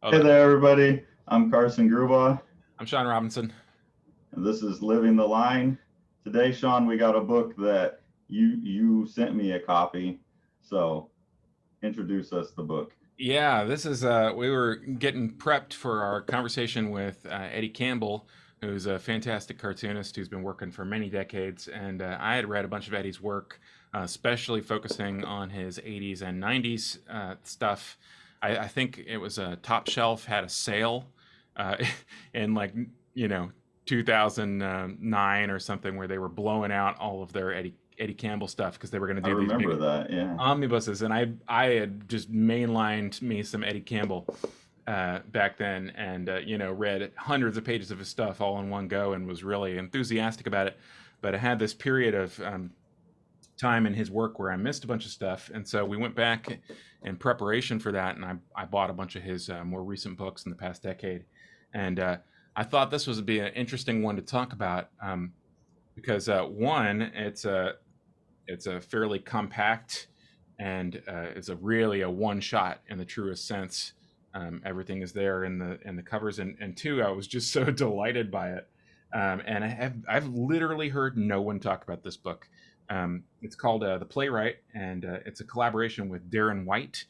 Hold Hey on. there, everybody. I'm Carson Grubaugh, I'm Sean Robinson. and this is Living the Line. Today, Sean, we got a book that you sent me a copy. So introduce us the book. Yeah, this is we were getting prepped for our conversation with Eddie Campbell, who's a fantastic cartoonist who's been working for many decades, and I had read a bunch of Eddie's work, especially focusing on his 80s and 90s stuff. I think it was a Top Shelf had a sale uh, in like you know 2009 or something where they were blowing out all of their Eddie Campbell stuff because they were going to I do these remember big that. Yeah, omnibuses, and I had just mainlined me some Eddie Campbell back then, and read hundreds of pages of his stuff all in one go, and was really enthusiastic about it. But I had this period of time in his work where I missed a bunch of stuff, and so we went back in preparation for that, and I bought a bunch of his more recent books in the past decade, and I thought this was be an interesting one to talk about because one, it's a fairly compact and it's a really a one shot in the truest sense. Everything is there in the covers, and two, I was just so delighted by it. And I've literally heard no one talk about this book. It's called The Playwright, and it's a collaboration with Daren White,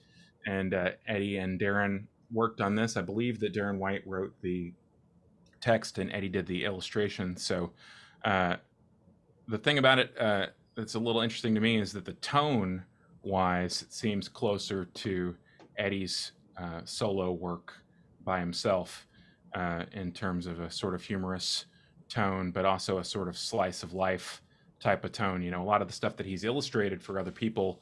and Eddie and Daren worked on this. I believe that Daren White wrote the text and Eddie did the illustration. So uh, the thing about it that's a little interesting to me is that the tone wise it seems closer to Eddie's solo work by himself in terms of a sort of humorous tone, but also a sort of slice of life type of tone. A lot of the stuff that he's illustrated for other people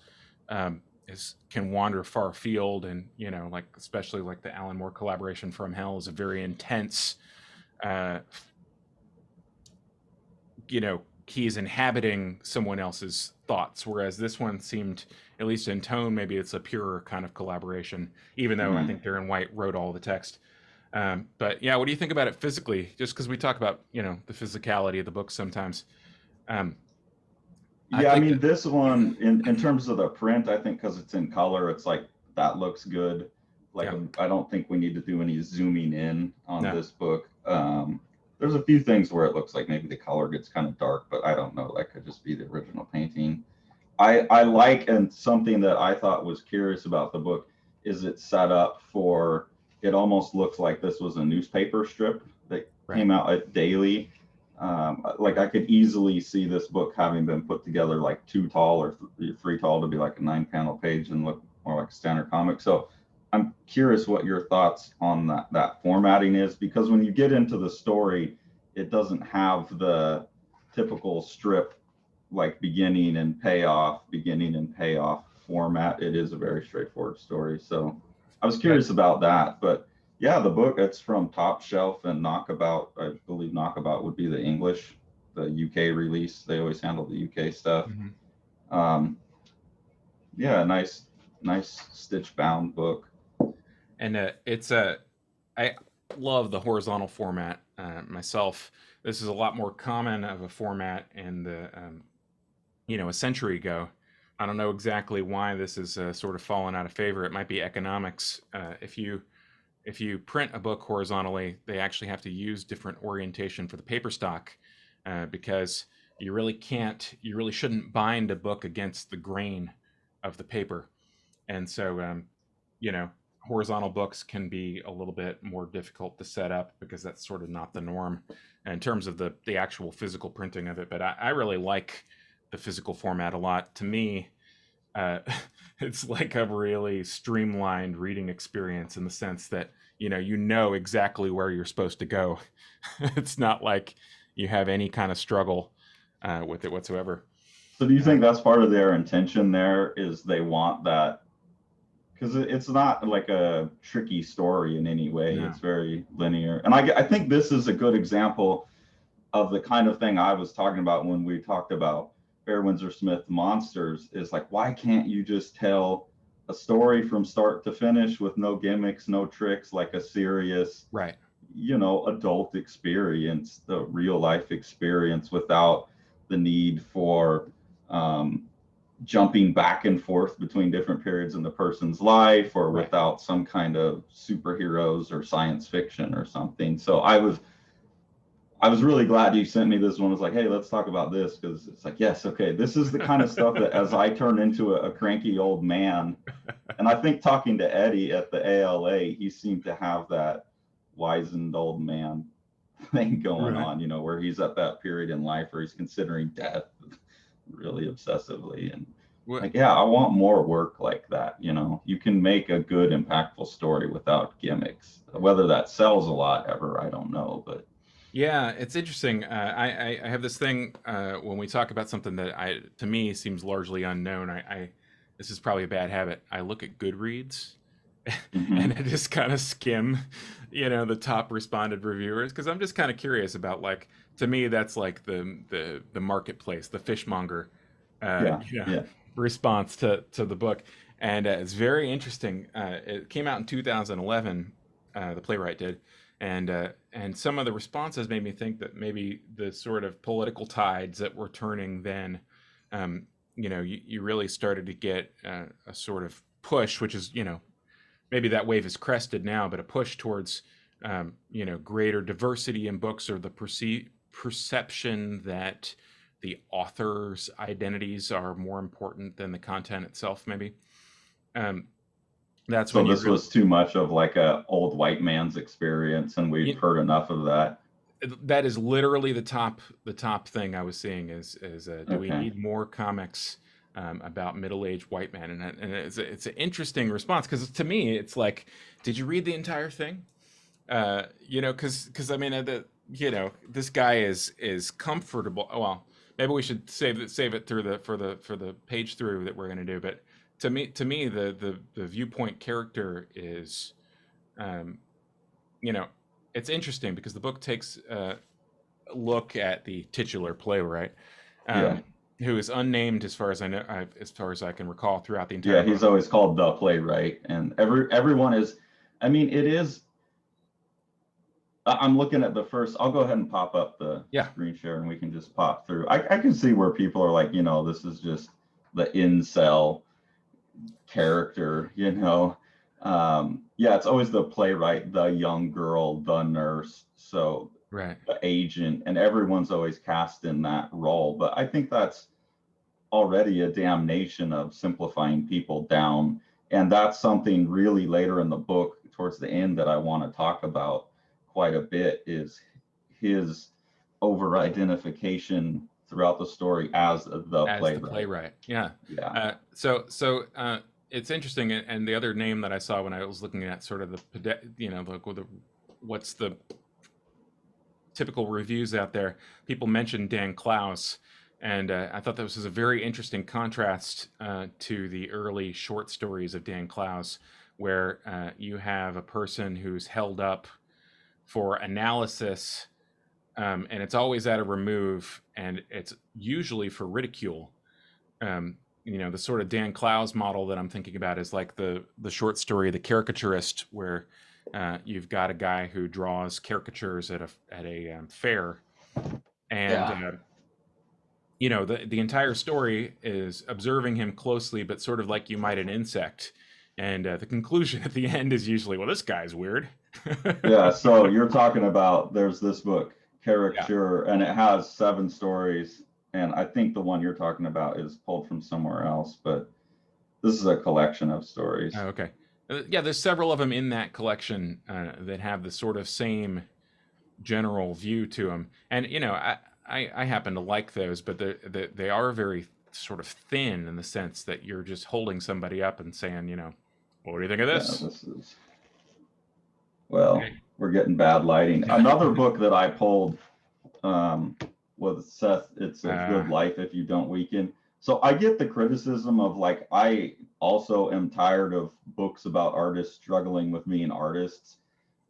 is can wander far afield, and like especially like the Alan Moore collaboration from Hell is a very intense uh, he's inhabiting someone else's thoughts, whereas this one seemed, at least in tone, maybe it's a purer kind of collaboration, even though I hmm think Darren White wrote all the text. But yeah, what do you think about it physically? Just because we talk about the physicality of the book sometimes. um, I yeah. I think that mean, this one in terms of the print, I think because it's in color, it's like that looks good. Like yeah, I don't think we need to do any zooming in on no, this book. There's a few things where it looks like maybe the color gets kind of dark, but I don't know. That could just be the original painting. I like, and something that I thought was curious about the book is it's set up for, it almost looks like this was a newspaper strip that right, came out at daily. Like I could easily see this book having been put together like too tall or three tall to be like a 9 panel page and look more like a standard comic. So I'm curious what your thoughts on that formatting is, because when you get into the story, it doesn't have the typical strip like beginning and payoff format. It is a very straightforward story. So I was yeah, curious about that. But yeah, the book, it's from Top Shelf and Knockabout. I believe Knockabout would be the English, the UK release. They always handle the UK stuff. hmm Um, yeah, nice stitch bound book. and it's a I love the horizontal format myself. This is a lot more common of a format in the a century ago. I don't know exactly why this is sort of fallen out of favor. It might be economics. If you print a book horizontally, they actually have to use different orientation for the paper stock because you really shouldn't bind a book against the grain of the paper, and so you know horizontal books can be a little bit more difficult to set up because that's sort of not the norm in terms of the actual physical printing of it. But I really like the physical format a lot. To me, uh, it's like a really streamlined reading experience in the sense that you know exactly where you're supposed to go. It's not like you have any kind of struggle with it whatsoever. So do you Uh, think that's part of their intention there, is they want that, because it's not like a tricky story in any way. no, It's very linear. And I think this is a good example of the kind of thing I was talking about when we talked about Fair Windsor Smith monsters, is like, why can't you just tell a story from start to finish with no gimmicks, no tricks, like a serious, right. adult experience, the real life experience, without the need for um, jumping back and forth between different periods in the person's life, or Right. without some kind of superheroes or science fiction or something. So I was really glad you sent me this one. It's like, hey, let's talk about this, because it's like, yes, okay, this is the kind of stuff that as I turn into a cranky old man, and I think talking to Eddie at the ALA, he seemed to have that wizened old man thing going Right. on, you know, where he's at that period in life where he's considering death really obsessively. And Well, like, yeah, I want more work like that. You know, you can make a good, impactful story without gimmicks. Whether that sells a lot ever, I don't know, but yeah, it's interesting. I have this thing when we talk about something that to me seems largely unknown. This is probably a bad habit. I look at Goodreads and mhm. I just kind of skim, the top responded reviewers because I'm just kind of curious about like to me that's like the marketplace, the fishmonger, uh, Yeah, you know, yeah, response to the book, and it's very interesting. It came out in 2011. The Playwright did, and some of the responses made me think that maybe the sort of political tides that were turning then, you really started to get a sort of push, which is maybe that wave is crested now, but a push towards greater diversity in books, or the perception that the author's identities are more important than the content itself. Maybe um, that's so when you this really was too much of like a old white man's experience, and we've you, heard enough of that. that is literally the top thing I was seeing is do we Okay. need more comics about middle-aged white men, and it's an interesting response because to me it's like, did you read the entire thing? Because I mean, this guy is comfortable. Well, maybe we should save it through for the page through that we're going to do. But to me, the viewpoint character is, um, you know, it's interesting because the book takes a look at the titular playwright, Yeah. um, who is unnamed as far as I know, as far as I can recall throughout the entire Yeah, book. he's always called the playwright, and everyone is. I mean, it is. I'm looking at the first. I'll go ahead and pop up the Yeah, screen share, and we can just pop through. I can see where people are like, this is just the incel character. Yeah, it's always the playwright, the young girl, the nurse, so right. the agent, and everyone's always cast in that role. But I think that's already a damnation of simplifying people down. And that's something really later in the book, towards the end, that I want to talk about quite a bit, is his over identification throughout the story as the As the playwright. playwright. Yeah. Yeah. So it's interesting, and the other name that I saw when I was looking at sort of what's the typical reviews out there, people mentioned Dan Klaus, and I thought that was a very interesting contrast to the early short stories of Dan Klaus, where you have a person who's held up for analysis, and it's always at a remove, and it's usually for ridicule. The sort of Dan Clowes model that I'm thinking about is like the short story, The Caricaturist, where you've got a guy who draws caricatures at a fair, and Yeah. the entire story is observing him closely, but sort of like you might an insect. And the conclusion at the end is usually, well, this guy's weird. Yeah. So you're talking about, there's this book, Yeah. Caricature, and it has 7 stories. And I think the one you're talking about is pulled from somewhere else, but this is a collection of stories. Oh, okay. Yeah, there's several of them in that collection that have the sort of same general view to them, and I happen to like those, but they are very sort of thin in the sense that you're just holding somebody up and saying, well, what do you think of Yeah, this? this is, well, we're getting bad lighting. Another book that I pulled with Seth, it's A Good Life If You Don't Weaken. So I get the criticism of like, I also am tired of books about artists struggling with being artists.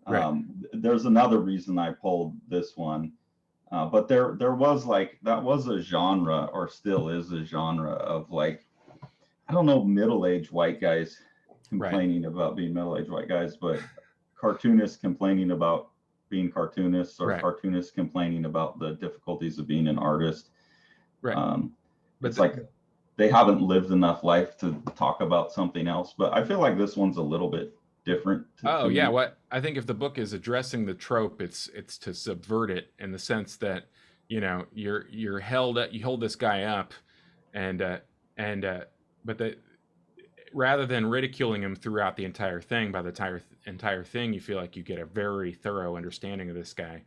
Right. There's another reason I pulled this one. But there was like, that was a genre, or still is a genre, of like, I don't know, middle-aged white guys Right. complaining about being middle-aged white guys, but cartoonists complaining about being cartoonists, or Right. cartoonists complaining about the difficulties of being an artist. Right. Um, But it's like, they haven't lived enough life to talk about something else. But I feel like this one's a little bit different. Oh yeah, what I think if the book is addressing the trope, it's to subvert it in the sense that, you know, you hold this guy up, and but the rather than ridiculing him throughout the entire thing, by the entire thing, you feel like you get a very thorough understanding of this guy.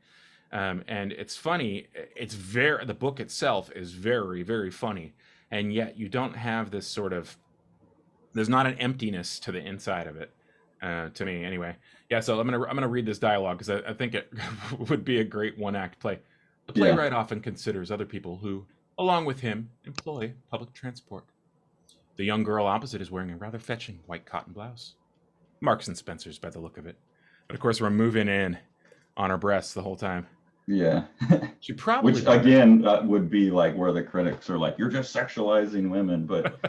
And it's funny. The book itself is very, very funny, and yet you don't have this sort of. There's not an emptiness to the inside of it, to me anyway. Yeah. So I'm gonna read this dialogue because I think it would be a great one-act play. The playwright often considers other people who, along with him, employ public transport. The young girl opposite is wearing a rather fetching white cotton blouse. Marks and Spencer's by the look of it. But of course, we're moving in on our breasts the whole time. Yeah. She probably, which again would be like where the critics are like, you're just sexualizing women. But,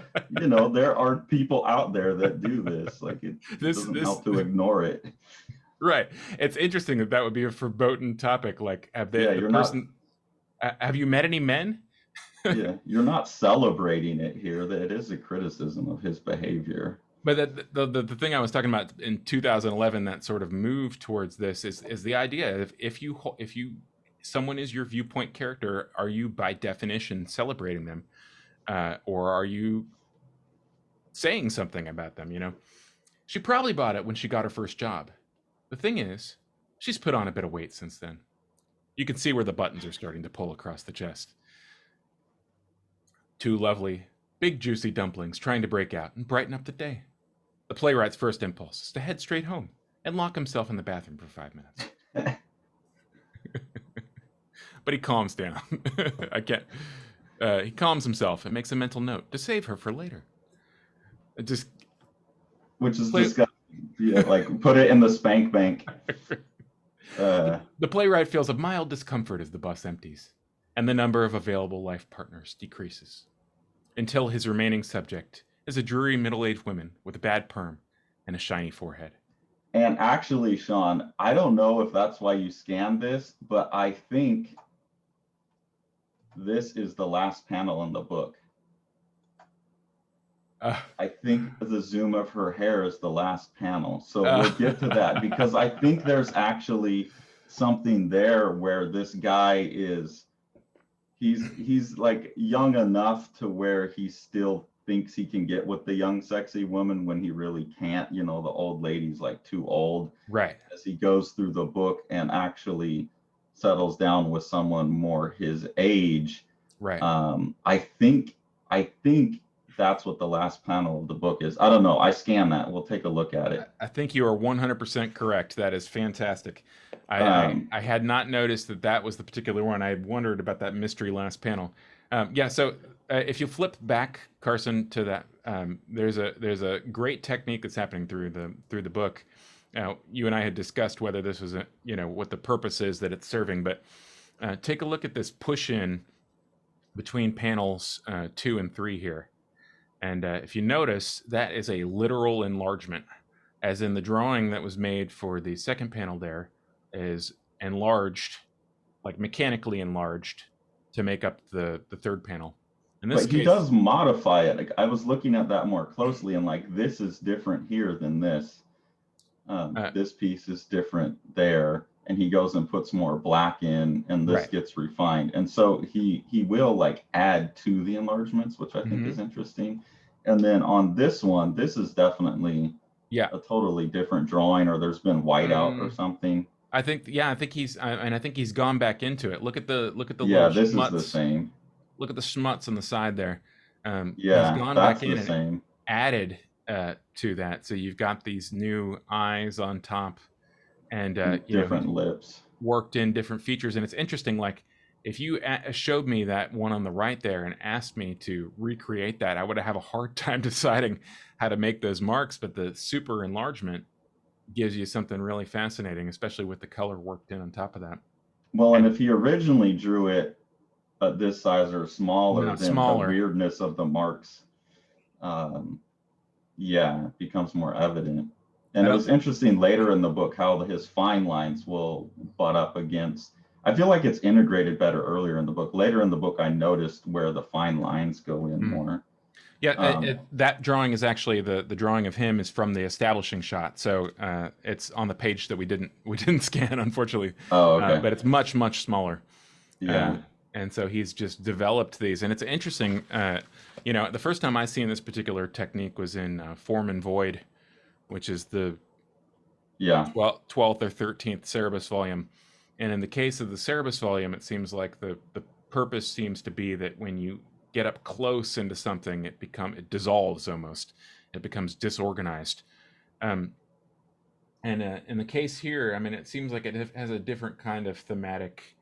you know, there are people out there that do this. Like, it doesn't help to ignore it. Right. It's interesting that would be a verboten topic. Like, have you met any men? Yeah, you're not celebrating it here. That it is a criticism of his behavior. But the thing I was talking about in 2011, that sort of move towards this is the idea of if someone is your viewpoint character, are you by definition celebrating them, or are you saying something about them? You know, she probably bought it when she got her first job. The thing is, she's put on a bit of weight since then. You can see where the buttons are starting to pull across the chest. Two lovely, big juicy dumplings trying to break out and brighten up the day. The playwright's first impulse is to head straight home and lock himself in the bathroom for 5 minutes. But he calms down. He calms himself and makes a mental note to save her for later. Which is disgusting. Yeah, like put it in the spank bank. The playwright feels a mild discomfort as the bus empties and the number of available life partners decreases, until his remaining subject is a dreary middle-aged woman with a bad perm and a shiny forehead. And actually, Sean, I don't know if that's why you scanned this, but I think this is the last panel in the book. I think the zoom of her hair is the last panel. So we'll get to that, because I think there's actually something there where this guy is, he's like young enough to where he still thinks he can get with the young sexy woman when he really can't. You know, the old lady's like too old. Right. As he goes through the book and actually settles down with someone more his age. Right. I think that's what the last panel of the book is. I don't know. I scanned that. We'll take a look at it. I think you are 100% correct. That is fantastic. I had not noticed that was the particular one. I had wondered about that mystery last panel. Yeah. So if you flip back, Carson, to that, there's a great technique that's happening through the book. You and I had discussed whether this was what the purpose is that it's serving, but take a look at this push in between panels 2 and 3 here. And if you notice, that is a literal enlargement, as in the drawing that was made for the second panel there is enlarged, like mechanically enlarged, to make up the third panel. In this case, he does modify it. Like, I was looking at that more closely, and like, this is different here than this. This piece is different there, and he goes and puts more black in, and this gets refined. And so he will like add to the enlargements, which I think is interesting. And then on this one, this is definitely a totally different drawing, or there's been whiteout or something. I think he's gone back into it. Look at the this schmutz. Is the same. Look at the schmutz on the side there. He's gone back in and added to that. So you've got these new eyes on top, and different lips, worked in different features. And it's interesting, like, if you showed me that one on the right there and asked me to recreate that, I would have a hard time deciding how to make those marks. But the super enlargement gives you something really fascinating, especially with the color worked in on top of that. Well, and if he originally drew it this size or smaller, then the weirdness of the marks, becomes more evident. And it was interesting later in the book how his fine lines will butt up against. I feel like it's integrated better earlier in the book. Later in the book, I noticed where the fine lines go in more. Yeah, Um, that drawing is actually the drawing of him is from the establishing shot. So it's on the page that we didn't scan, unfortunately, oh, okay. but it's much smaller. Uh, Yeah. and so he's just developed these, and it's interesting. You know, the first time I seen this particular technique was in Form and Void, which is the Yeah. 12th or 13th Cerebus volume. And in the case of the Cerebus volume, it seems like the purpose seems to be that when you get up close into something, it dissolves almost. It becomes disorganized. Um, and in the case here, I mean, it seems like it has a different kind of thematic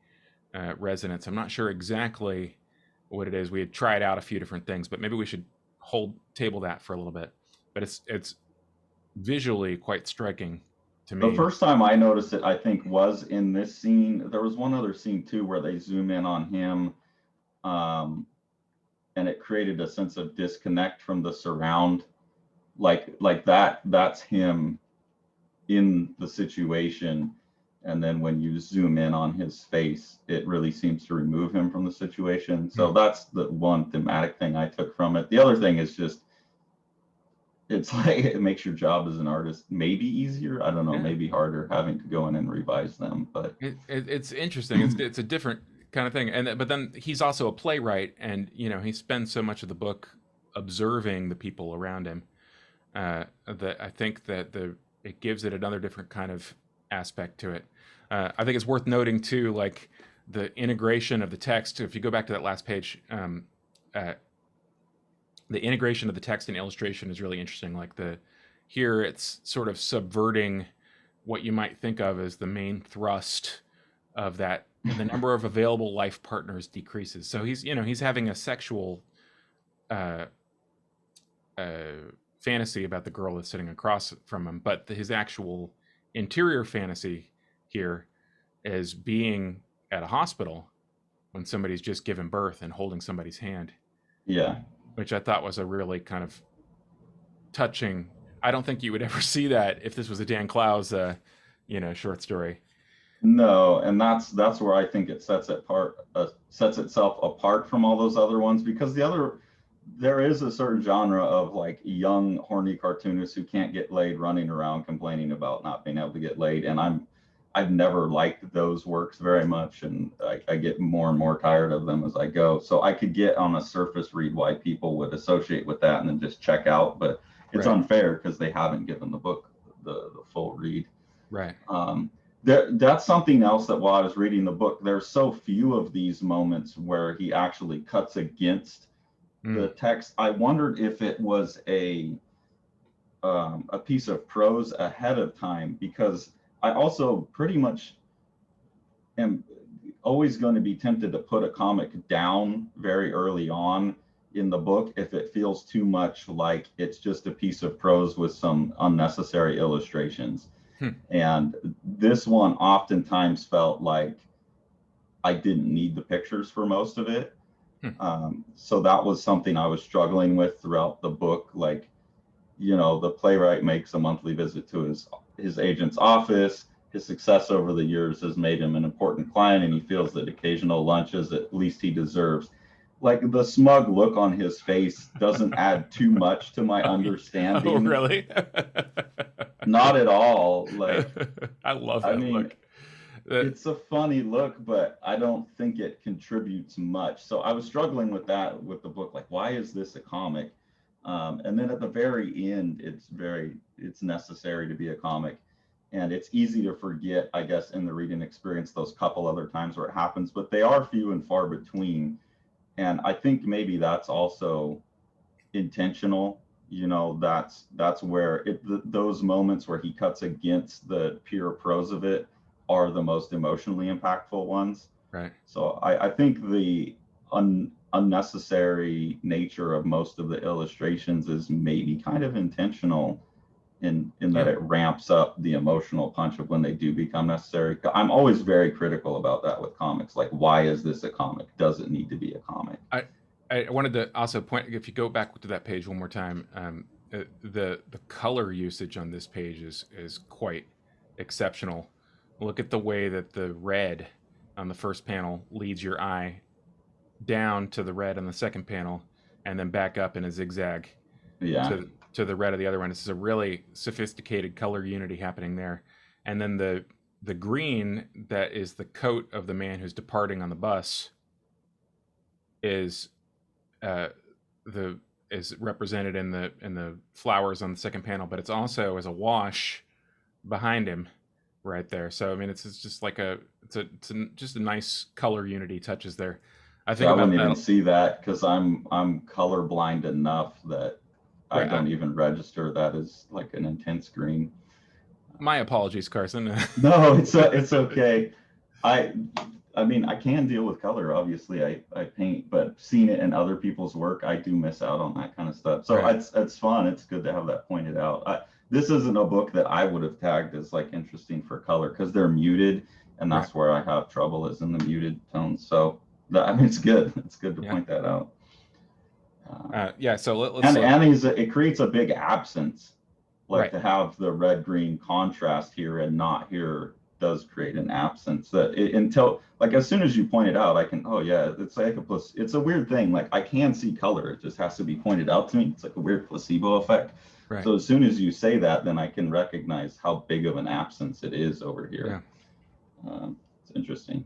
resonance. I'm not sure exactly what it is. We had tried out a few different things, but maybe we should table that for a little bit. But it's visually quite striking to The me. first time I noticed it, I think, was in this scene. There was one other scene too where they zoom in on him, um, and it created a sense of disconnect from the surround. Like that's him in the situation, and then when you zoom in on his face, it really seems to remove him from the situation. So that's the one thematic thing I took from it. The other thing is just, it's like it makes your job as an artist maybe easier. I don't know, Yeah. maybe harder having to go in and revise them. But It's interesting. It's a different kind of thing. But then he's also a playwright, and you know he spends so much of the book observing the people around him that I think that it gives it another different kind of aspect to it. I think it's worth noting too, like the integration of the text. If you go back to that last page, uh, the integration of the text and illustration is really interesting. Like here it's sort of subverting what you might think of as the main thrust of that. The number of available life partners decreases. So he's having a sexual uh, fantasy about the girl that's sitting across from him, but his actual interior fantasy here is being at a hospital when somebody's just given birth and holding somebody's hand. yeah. Which I thought was a really kind of touching. I don't think you would ever see that if this was a Dan Clowes, short story. No, and that's where I think it sets itself apart from all those other ones, because there is a certain genre of like young horny cartoonists who can't get laid running around complaining about not being able to get laid, and I've never liked those works very much, and I get more and more tired of them as I go. So I could get on a surface read why people would associate with that and then just check out, but it's Right. unfair because they haven't given the book the full read. Right. That's something else that while I was reading the book, there's so few of these moments where he actually cuts against the text. I wondered if it was a piece of prose ahead of time, because I also pretty much am always going to be tempted to put a comic down very early on in the book if it feels too much like it's just a piece of prose with some unnecessary illustrations. And this one oftentimes felt like I didn't need the pictures for most of it. So that was something I was struggling with throughout the book. Like, the playwright makes a monthly visit to his agent's office. His success over the years has made him an important client, and he feels that occasional lunches at least he deserves. Like, the smug look on his face doesn't add too much to my understanding. Oh, really? Not at all. Like, I love that look. It's a funny look, but I don't think it contributes much. So I was struggling with that with the book. Like, why is this a comic? And then at the very end, it's necessary to be a comic. And it's easy to forget, I guess, in the reading experience, those couple other times where it happens, but they are few and far between. And I think maybe that's also intentional. That's where those moments where he cuts against the pure prose of it are the most emotionally impactful ones. Right. So I think the unnecessary nature of most of the illustrations is maybe kind of intentional in that it ramps up the emotional punch of when they do become necessary. I'm always very critical about that with comics. Like, why is this a comic? Does it need to be a comic? I wanted to also point, if you go back to that page one more time, the color usage on this page is quite exceptional. Look at the way that the red on the first panel leads your eye down to the red on the second panel, and then back up in a zigzag Yeah. to the red of the other one. This is a really sophisticated color unity happening there. And then the green that is the coat of the man who's departing on the bus is the is represented in the flowers on the second panel, but it's also as a wash behind him right there. So I mean, it's just like just a nice color unity touches there. I think I about wouldn't that. even see that because I'm colorblind enough that I Right, don't even register that as like an intense green. my apologies, Carson. No, it's okay. I mean, I can deal with color. Obviously, I paint, but seeing it in other people's work, I do miss out on that kind of stuff. So Right. it's fun. It's good to have that pointed out. This isn't a book that I would have tagged as like interesting for color because they're muted, and that's where I have trouble is in the muted tones. So I mean, it's good. It's good to point that out. Yeah. So let's. And it creates a big absence, like Right. to have the red green contrast here and not here does create an absence that until like as soon as you point it out, I can, oh yeah, it's like it's a weird thing. Like I can see color, it just has to be pointed out to me. It's like a weird placebo effect. Right. So as soon as you say that, then I can recognize how big of an absence it is over here. Yeah. It's interesting.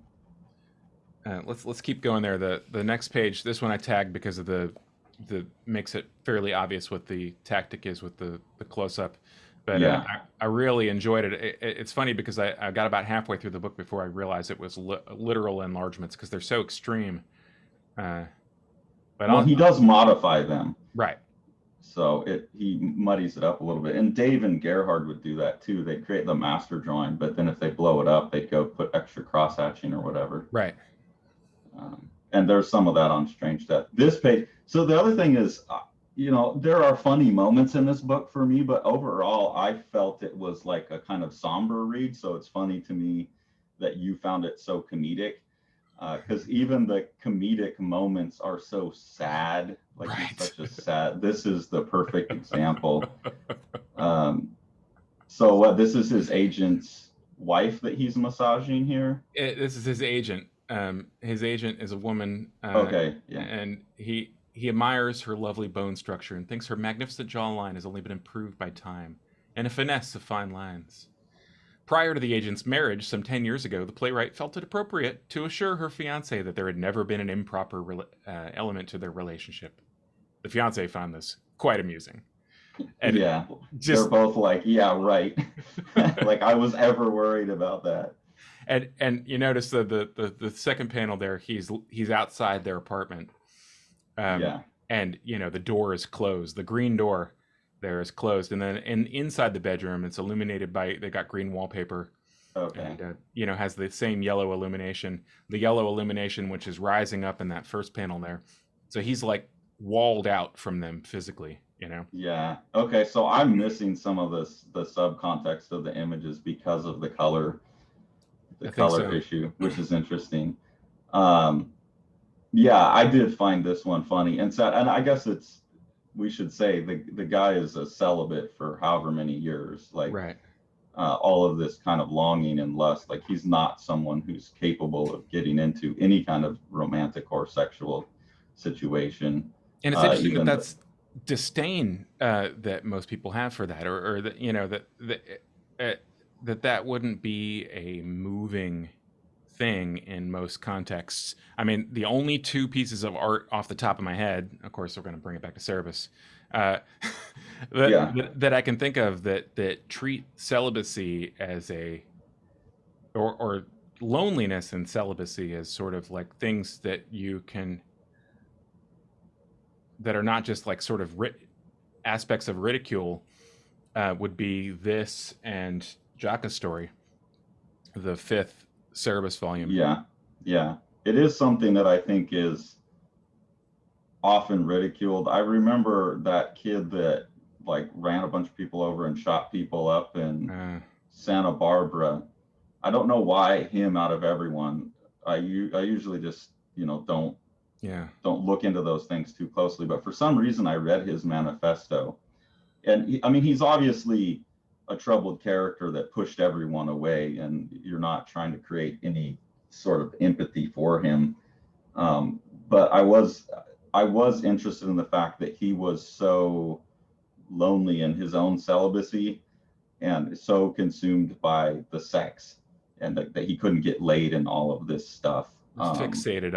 Let's keep going there. The next page, this one I tagged because of the makes it fairly obvious what the tactic is with the close up. But Yeah. I really enjoyed it. It's funny because I got about halfway through the book before I realized it was literal enlargements because they're so extreme. But well, he does modify them. Right. So he muddies it up a little bit. And Dave and Gerhard would do that too. They create the master drawing, but then if they blow it up, they'd go put extra cross hatching or whatever. Right. And there's some of that on Strange Death. This page. So the other thing is, you know, there are funny moments in this book for me, but overall, I felt it was like a kind of somber read. So it's funny to me that you found it so comedic, because even the comedic moments are so sad. Like he's such a sad. This is the perfect example. So what? This is his agent's wife that he's massaging here. This is his agent. His agent is a woman. Okay. Yeah. And he admires her lovely bone structure and thinks her magnificent jawline has only been improved by time and a finesse of fine lines. Prior to the agent's marriage, some 10 years ago, the playwright felt it appropriate to assure her fiancé that there had never been an improper element to their relationship. The fiancé found this quite amusing. And yeah, they're both like, yeah, right. Like I was ever worried about that. And you notice the second panel there, he's outside their apartment. And you know the door is closed. The green door there is closed, and then inside the bedroom, it's illuminated by, they got green wallpaper. Okay. And you know, has the same yellow illumination. The yellow illumination, which is rising up in that first panel there. So he's like walled out from them physically. You know. Yeah. Okay. So I'm missing some of the subcontext of the images because of the color. The color issue, which is interesting. Yeah, I did find this one funny and sad. And I guess we should say the guy is a celibate for however many years. Like, right. All of this kind of longing and lust. Like he's not someone who's capable of getting into any kind of romantic or sexual situation. And it's interesting that's disdain that most people have for that, or that, you know, that wouldn't be a moving thing in most contexts. I mean, the only two pieces of art off the top of my head, of course, we're going to bring it back to Cerebus, that I can think of that treat celibacy as or loneliness and celibacy as sort of like things that are not just like sort of aspects of ridicule, would be this and Jaka's story, the 5th Cerebus volume. Yeah. It is something that I think is often ridiculed. I remember that kid that like ran a bunch of people over and shot people up in Santa Barbara. I don't know why him out of everyone. I usually just, you know, don't look into those things too closely. But for some reason, I read his manifesto. And he's obviously a troubled character that pushed everyone away, and you're not trying to create any sort of empathy for him. But I was interested in the fact that he was so lonely in his own celibacy and so consumed by the sex, and that he couldn't get laid and all of this stuff. Fixated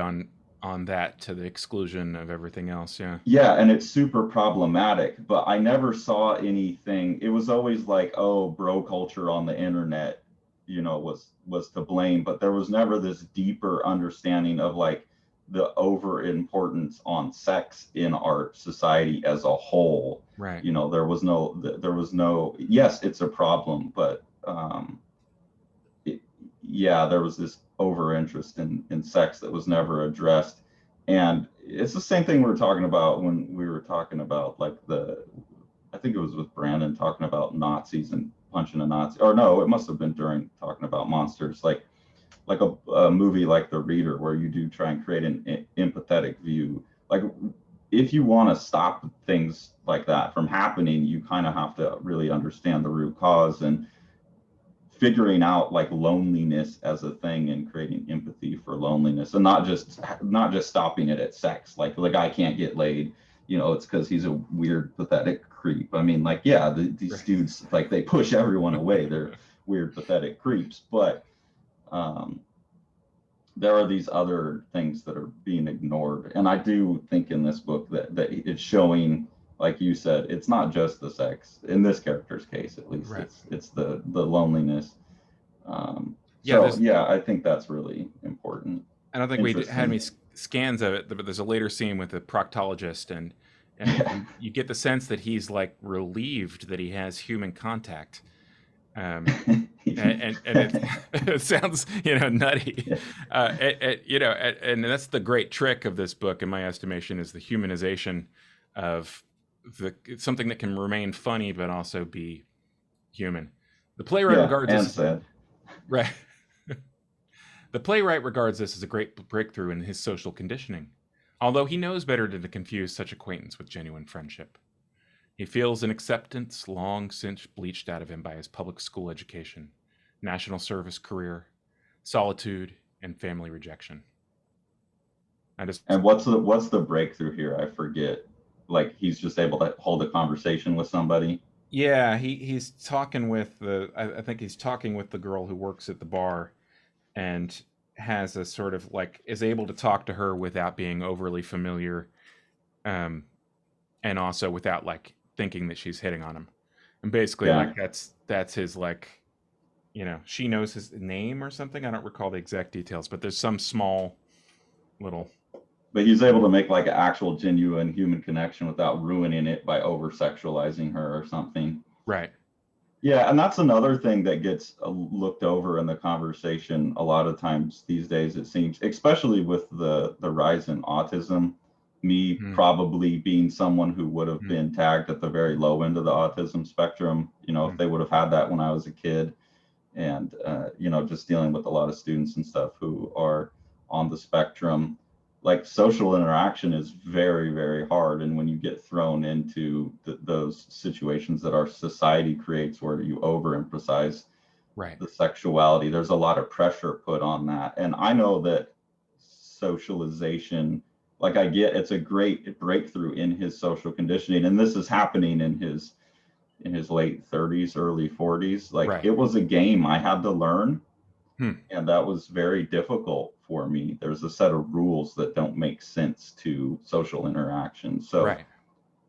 on that to the exclusion of everything else. Yeah. Yeah, and it's super problematic, but I never saw anything. It was always like, oh, bro culture on the internet, was to blame, but there was never this deeper understanding of like the over importance on sex in our society as a whole. Right. There was no, yes, it's a problem, but there was this over interest in sex that was never addressed. And it's the same thing we were talking about when we were talking about like I think it was with Brandon talking about Nazis and punching a Nazi, or no, it must have been during talking about monsters, like a movie like The Reader, where you do try and create an empathetic view. Like, if you want to stop things like that from happening, you kind of have to really understand the root cause, and figuring out like loneliness as a thing and creating empathy for loneliness, and not just stopping it at sex. Like the guy can't get laid, it's because he's a weird, pathetic creep. I mean, like, yeah, these dudes, like, they push everyone away. They're weird, pathetic creeps. But there are these other things that are being ignored. And I do think in this book that it's showing, like you said, it's not just the sex in this character's case, at least. Right. It's the loneliness. I think that's really important. I don't think we had any scans of it, but there's a later scene with the proctologist, and you get the sense that he's like relieved that he has human contact. And it sounds nutty, and that's the great trick of this book, in my estimation, is the humanization of something that can remain funny but also be human. The playwright regards this, right. The playwright regards this as a great breakthrough in his social conditioning, although he knows better than to confuse such acquaintance with genuine friendship. He feels an acceptance long since bleached out of him by his public school education, national service career, solitude, and family rejection. And what's the breakthrough here? I forget. Like, he's just able to hold a conversation with somebody. Yeah, he's talking with I think he's talking with the girl who works at the bar, and has a sort of like is able to talk to her without being overly familiar, and also without like thinking that she's hitting on him. And basically, like that's his, like, she knows his name or something. I don't recall the exact details, but there's some small little. But he's able to make like an actual genuine human connection without ruining it by over sexualizing her or something. Right. Yeah, and that's another thing that gets looked over in the conversation a lot of times these days, it seems, especially with the rise in autism. Me probably being someone who would have been tagged at the very low end of the autism spectrum, if they would have had that when I was a kid, and just dealing with a lot of students and stuff who are on the spectrum. Like, social interaction is very, very hard. And when you get thrown into those situations that our society creates, where you overemphasize the sexuality, there's a lot of pressure put on that. And I know that socialization, like, I get it's a great breakthrough in his social conditioning. And this is happening in his late 30s, early 40s. Like, it was a game I had to learn. And that was very difficult for me. There's a set of rules that don't make sense to social interaction. So,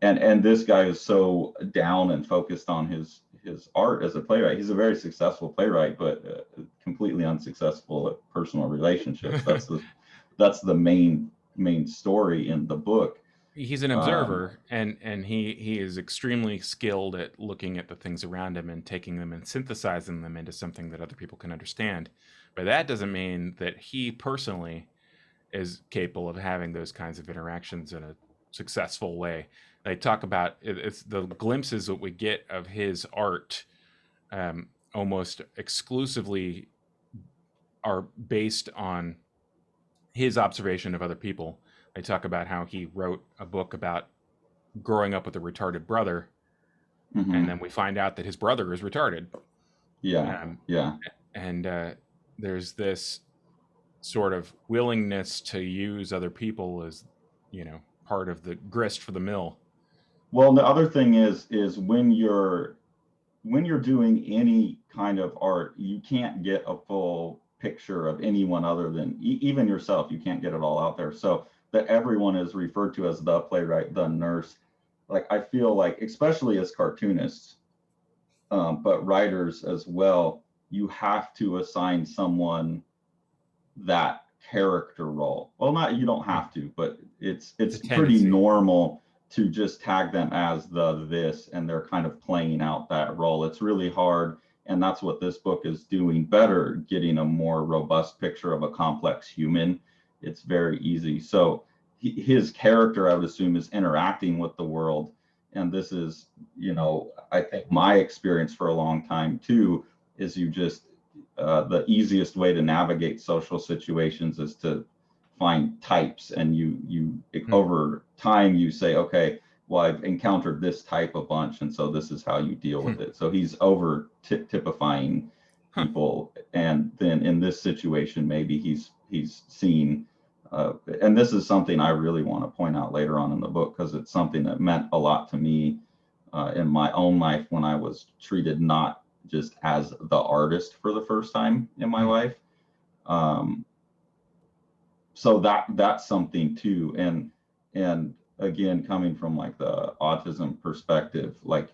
and this guy is so down and focused on his art as a playwright. He's a very successful playwright, but completely unsuccessful at personal relationships. That's the main story in the book. He's an observer, and he is extremely skilled at looking at the things around him and taking them and synthesizing them into something that other people can understand. But that doesn't mean that he personally is capable of having those kinds of interactions in a successful way. They talk about it's the glimpses that we get of his art almost exclusively are based on his observation of other people. They talk about how he wrote a book about growing up with a retarded brother, and then we find out that his brother is retarded. And there's this sort of willingness to use other people as, part of the grist for the mill. Well, the other thing is when you're doing any kind of art, you can't get a full picture of anyone other than even yourself. You can't get it all out there. So that everyone is referred to as the playwright, the nurse. Like, I feel like, especially as cartoonists, but writers as well, you have to assign someone that character role. Well, you don't have to, but it's pretty normal to just tag them as this, and they're kind of playing out that role. It's really hard, and that's what this book is doing better, getting a more robust picture of a complex human. It's very easy. So his character, I would assume, is interacting with the world, and this is, I think my experience for a long time too, is you just the easiest way to navigate social situations is to find types, and you over time you say, okay, well, I've encountered this type a bunch, and so this is how you deal with it. So he's over typifying people, and then in this situation maybe he's seen and this is something I really want to point out later on in the book, because it's something that meant a lot to me in my own life, when I was treated not just as the artist for the first time in my life. So that's something too. And again, coming from like the autism perspective, like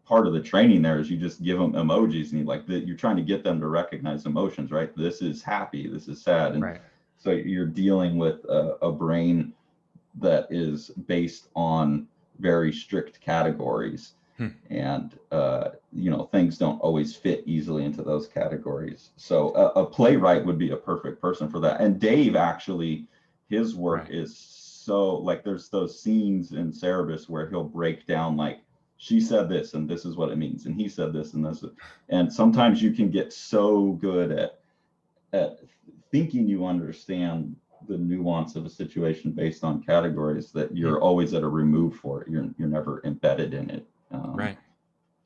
part of the training there is you just give them emojis, and you're trying to get them to recognize emotions, right? This is happy, this is sad. And right. So you're dealing with a brain that is based on very strict categories. And things don't always fit easily into those categories. So a playwright would be a perfect person for that. And Dave, actually, his work is so, like, there's those scenes in Cerebus where he'll break down, like, she said this and this is what it means, and he said this and this. And sometimes you can get so good at thinking you understand the nuance of a situation based on categories that you're always at a remove for it. You're never embedded in it. Right.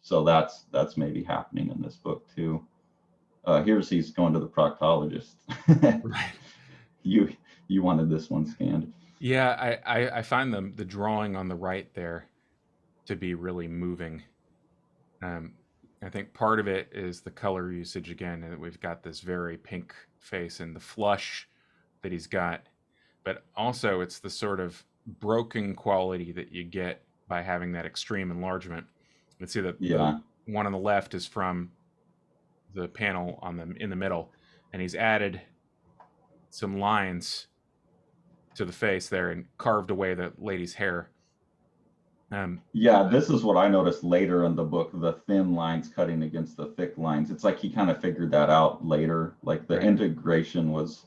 So that's maybe happening in this book too. He's going to the proctologist. Right. You wanted this one scanned. Yeah, I find the drawing on the right there to be really moving. I think part of it is the color usage again, and we've got this very pink face and the flush that he's got, but also it's the sort of broken quality that you get by having that extreme enlargement. Let's see that the one on the left is from the panel in the middle, and he's added some lines to the face there and carved away the lady's hair. This is what I noticed later in the book, the thin lines cutting against the thick lines. It's like he kind of figured that out later. Like the integration was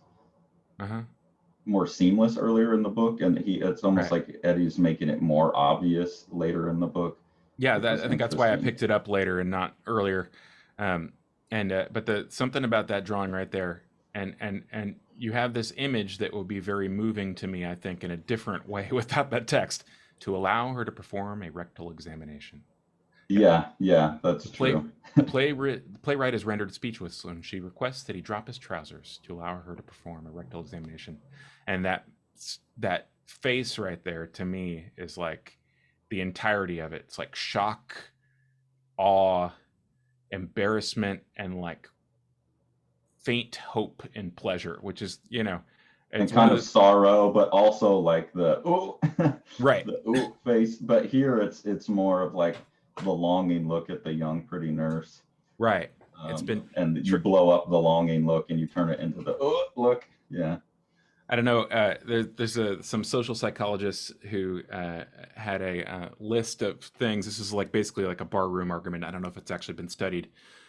more seamless earlier in the book, and it's almost like Eddie's making it more obvious later in the book. Yeah, I think that's why I picked it up later and not earlier. But something about that drawing right there, and you have this image that will be very moving to me, I think, in a different way without that text. To allow her to perform a rectal examination. Yeah, that's true. The playwright is rendered speechless when she requests that he drop his trousers to allow her to perform a rectal examination. And that face right there, to me, is like the entirety of it. It's like shock, awe, embarrassment, and like faint hope and pleasure, which is, and kind of sorrow, but also like the ooh, right, the ooh face. But here it's more of like the longing look at the young pretty nurse. Right. And you blow up the longing look and you turn it into the ooh look. Yeah. I don't know. There's some social psychologists who had a list of things. This is basically like a barroom argument. I don't know if it's actually been studied,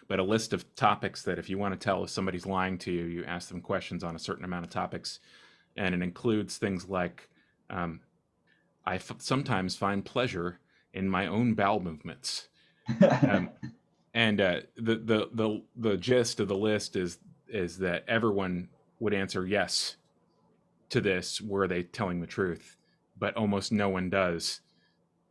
but a list of topics that if you want to tell if somebody's lying to you, you ask them questions on a certain amount of topics. And it includes things like, I sometimes find pleasure in my own bowel movements. And the gist of the list is that everyone would answer yes to this, were they telling the truth, but almost no one does.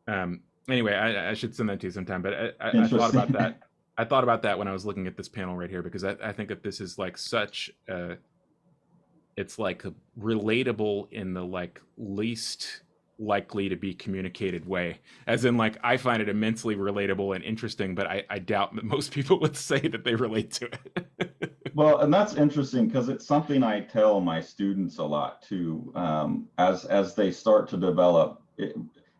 Anyway, I should send that to you sometime, but I thought about that. I thought about that when I was looking at this panel right here, because I think that this is like such it's like relatable in the like least likely to be communicated way. As in, like, I find it immensely relatable and interesting, but I doubt that most people would say that they relate to it. Well, and that's interesting because it's something I tell my students a lot too. As they start to develop,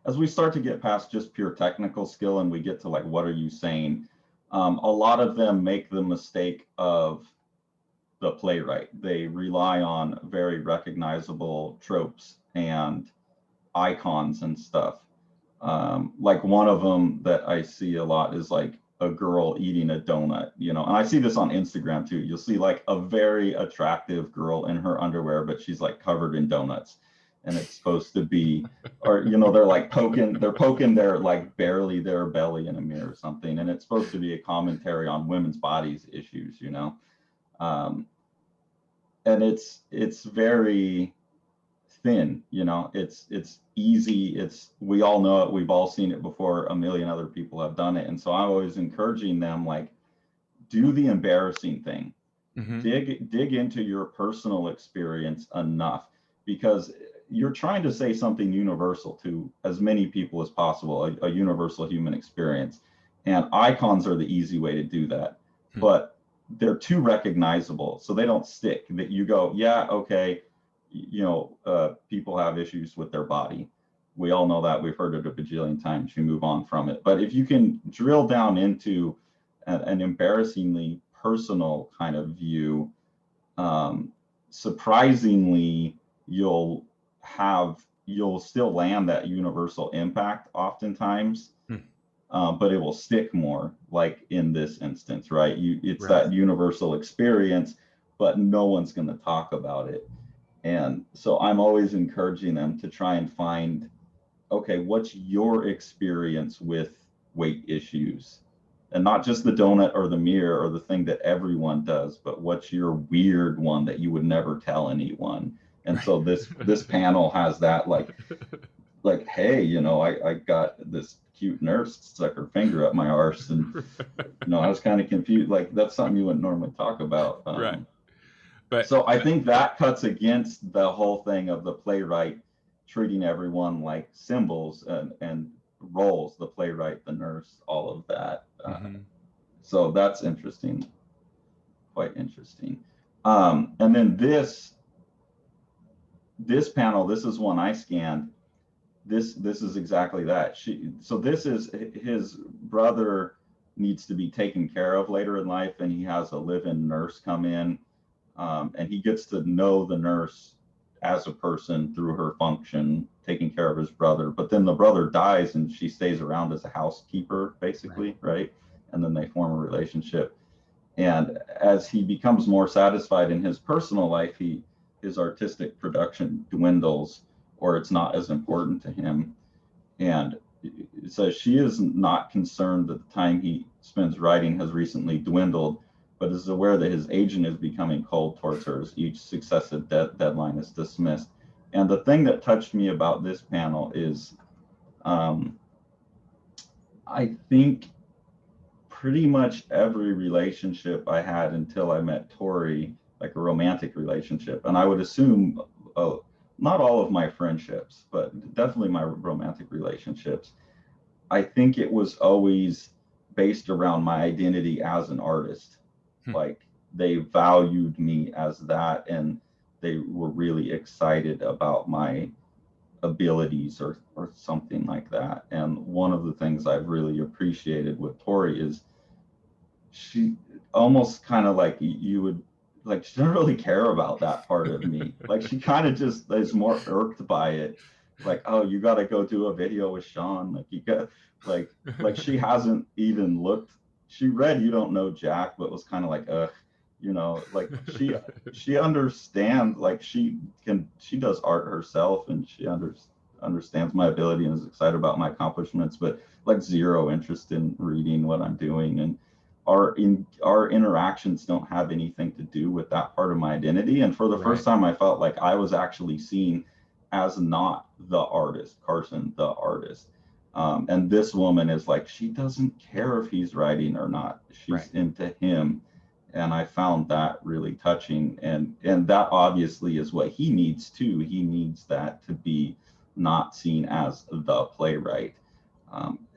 as we start to get past just pure technical skill and we get to like, what are you saying? A lot of them make the mistake of the playwright. They rely on very recognizable tropes and icons and stuff. Like one of them that I see a lot is like a girl eating a donut, you know, and I see this on Instagram too. You'll see like a very attractive girl in her underwear, but she's like covered in donuts. And it's supposed to be, or, you know, they're poking their like barely their belly in a mirror or something. And it's supposed to be a commentary on women's bodies issues, you know. And it's very thin, you know, it's easy, we all know it, we've all seen it before, a million other people have done it. And so I'm always encouraging them, like, do the embarrassing thing. Dig into your personal experience enough, because you're trying to say something universal to as many people as possible, a universal human experience, and icons are the easy way to do that. But they're too recognizable, so they don't stick. That you go, yeah, okay, you know, people have issues with their body. We all know that. We've heard it a bajillion times. You move on from it. But if you can drill down into an embarrassingly personal kind of view, surprisingly, you'll still land that universal impact oftentimes, but it will stick more, like in this instance, right? It's right. That universal experience, but no one's going to talk about it. And so I'm always encouraging them to try and find, okay, what's your experience with weight issues? And not just the donut or the mirror or the thing that everyone does, but what's your weird one that you would never tell anyone? And so this panel has that, like, hey, you know, I got this cute nurse stuck her finger up my arse, and you know, I was kind of confused. Like, that's something you wouldn't normally talk about. Right. But so I think that cuts against the whole thing of the playwright treating everyone like symbols and roles, the playwright, the nurse, all of that. So that's interesting, quite interesting. And then this panel, this is one I scanned. This is exactly that. So this is his brother needs to be taken care of later in life, and he has a live-in nurse come in. And he gets to know the nurse as a person through her function, taking care of his brother. But then the brother dies and she stays around as a housekeeper, basically, right? And then they form a relationship. And as he becomes more satisfied in his personal life, his artistic production dwindles, or it's not as important to him. And so she is not concerned that the time he spends writing has recently dwindled, but is aware that his agent is becoming cold towards her as each successive deadline is dismissed. And the thing that touched me about this panel is, I think pretty much every relationship I had until I met Tori, like a romantic relationship, and I would assume not all of my friendships, but definitely my romantic relationships, I think it was always based around my identity as an artist. Like, they valued me as that, and they were really excited about my abilities or something like that. And one of the things I've really appreciated with Tori is she almost kind of like, you would like, she doesn't really care about that part of me. Like, she kind of just is more irked by it. Like, oh, you got to go do a video with Sean. Like, you got like she hasn't even looked. She read You Don't Know Jack, but was kind of like, you know, like she understands, like she does art herself, and she understands my ability and is excited about my accomplishments, but like zero interest in reading what I'm doing. And our interactions don't have anything to do with that part of my identity. And for the first time, I felt like I was actually seen as not the artist, Carson, the artist. And this woman is like, she doesn't care if he's writing or not. She's into him. And I found that really touching, and that obviously is what he needs too. He needs that to be not seen as the playwright,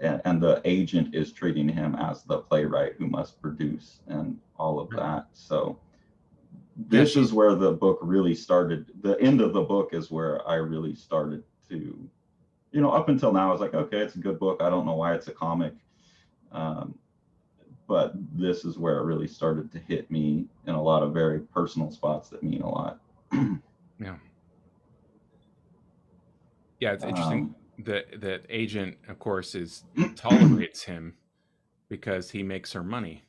and the agent is treating him as the playwright who must produce and all of that. So this is where the book really started. The end of the book is where I really started to, up until now I was like, okay, it's a good book, I don't know why it's a comic. But this is where it really started to hit me in a lot of very personal spots that mean a lot. Yeah. Yeah, it's interesting that agent, of course, tolerates him because he makes her money.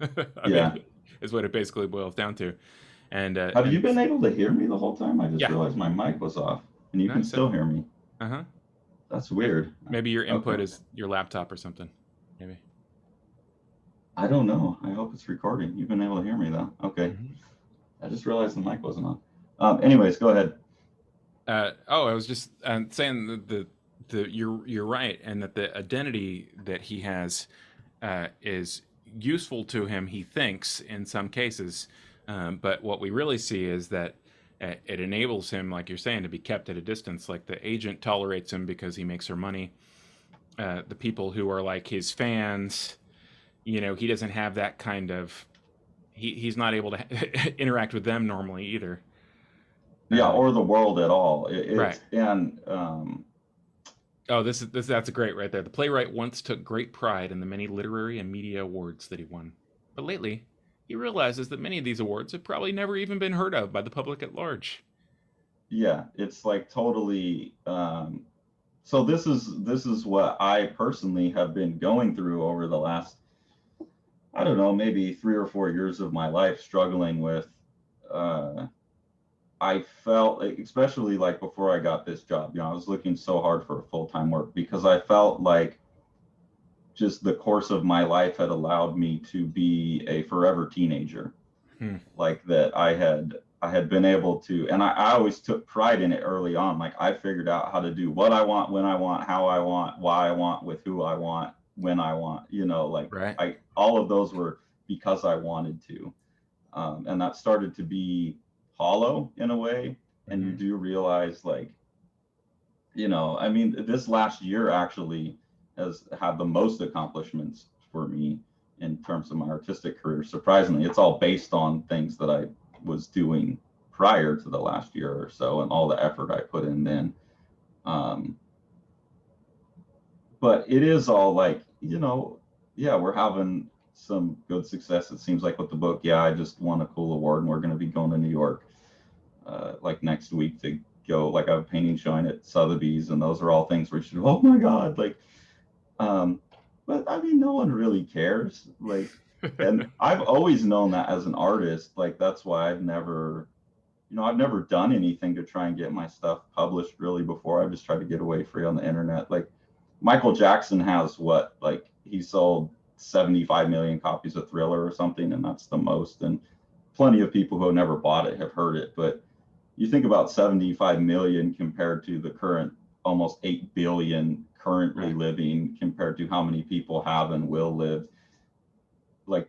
I mean, is what it basically boils down to. And have you been able to hear me the whole time? I just realized my mic was off, and you can still hear me. Uh-huh. That's weird. Maybe your input is your laptop or something. Maybe. I don't know. I hope it's recording. You've been able to hear me though. Okay. Mm-hmm. I just realized the mic wasn't on. Anyways, go ahead. I was just saying that you're right, and that the identity that he has is useful to him, he thinks, in some cases. But what we really see is that it enables him, like you're saying, to be kept at a distance. Like the agent tolerates him because he makes her money. The people who are like his fans, he doesn't have that kind of, he's not able to interact with them normally either. Yeah, or the world at all. Right. And that's a great right there. The playwright once took great pride in the many literary and media awards that he won. But lately, he realizes that many of these awards have probably never even been heard of by the public at large. Yeah, it's like totally. So this is what I personally have been going through over the last, I don't know, maybe 3 or 4 years of my life, struggling with. I felt, especially like before I got this job, I was looking so hard for full-time work because I felt like just the course of my life had allowed me to be a forever teenager. Like that I had been able to, and I always took pride in it early on. Like I figured out how to do what I want, when I want, how I want, why I want, with who I want, when I want, right. All of those were because I wanted to. And that started to be hollow in a way. And you do realize, like, I mean, this last year actually has had the most accomplishments for me in terms of my artistic career. Surprisingly, it's all based on things that I was doing prior to the last year or so, and all the effort I put in then. But it is all like, we're having some good success, it seems like, with the book. I just won a cool award, and we're going to be going to New York like next week to go. Like I have a painting showing at Sotheby's, and those are all things where you should, oh my God, like, but I mean, no one really cares. Like, and I've always known that as an artist. Like, that's why I've never done anything to try and get my stuff published really before. I've just tried to get away free on the internet. Like Michael Jackson has he sold 75 million copies of Thriller or something, and that's the most. And plenty of people who have never bought it have heard it. But you think about 75 million compared to the current almost 8 billion currently living, compared to how many people have and will live. Like,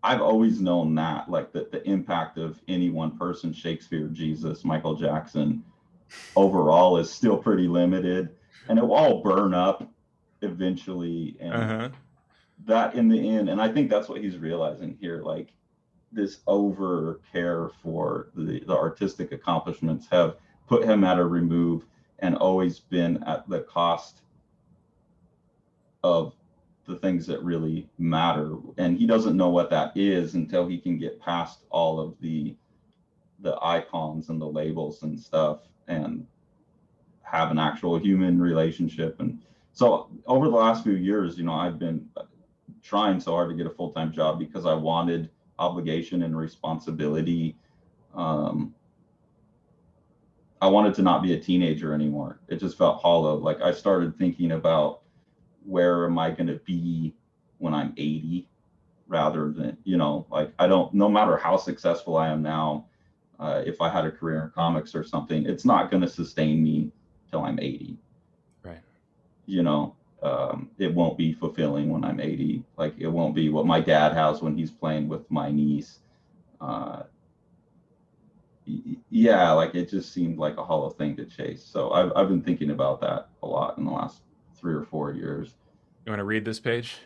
I've always known that, like, that the impact of any one person, Shakespeare, Jesus, Michael Jackson, overall is still pretty limited, and it will all burn up eventually. And that in the end, and I think that's what he's realizing here, like, this over care for the artistic accomplishments have put him at a remove and always been at the cost of the things that really matter. And he doesn't know what that is until he can get past all of the icons and the labels and stuff and have an actual human relationship. And so over the last few years, I've been trying so hard to get a full-time job because I wanted obligation and responsibility. I wanted to not be a teenager anymore. It just felt hollow. Like, I started thinking about, where am I going to be when I'm 80, rather than, like, no matter how successful I am now, if I had a career in comics or something, it's not going to sustain me till I'm 80. Right. it won't be fulfilling when I'm 80. Like it won't be what my dad has when he's playing with my niece. Uh, yeah, like it just seemed like a hollow thing to chase. So I've been thinking about that a lot in the last 3 or 4 years. You want to read this page?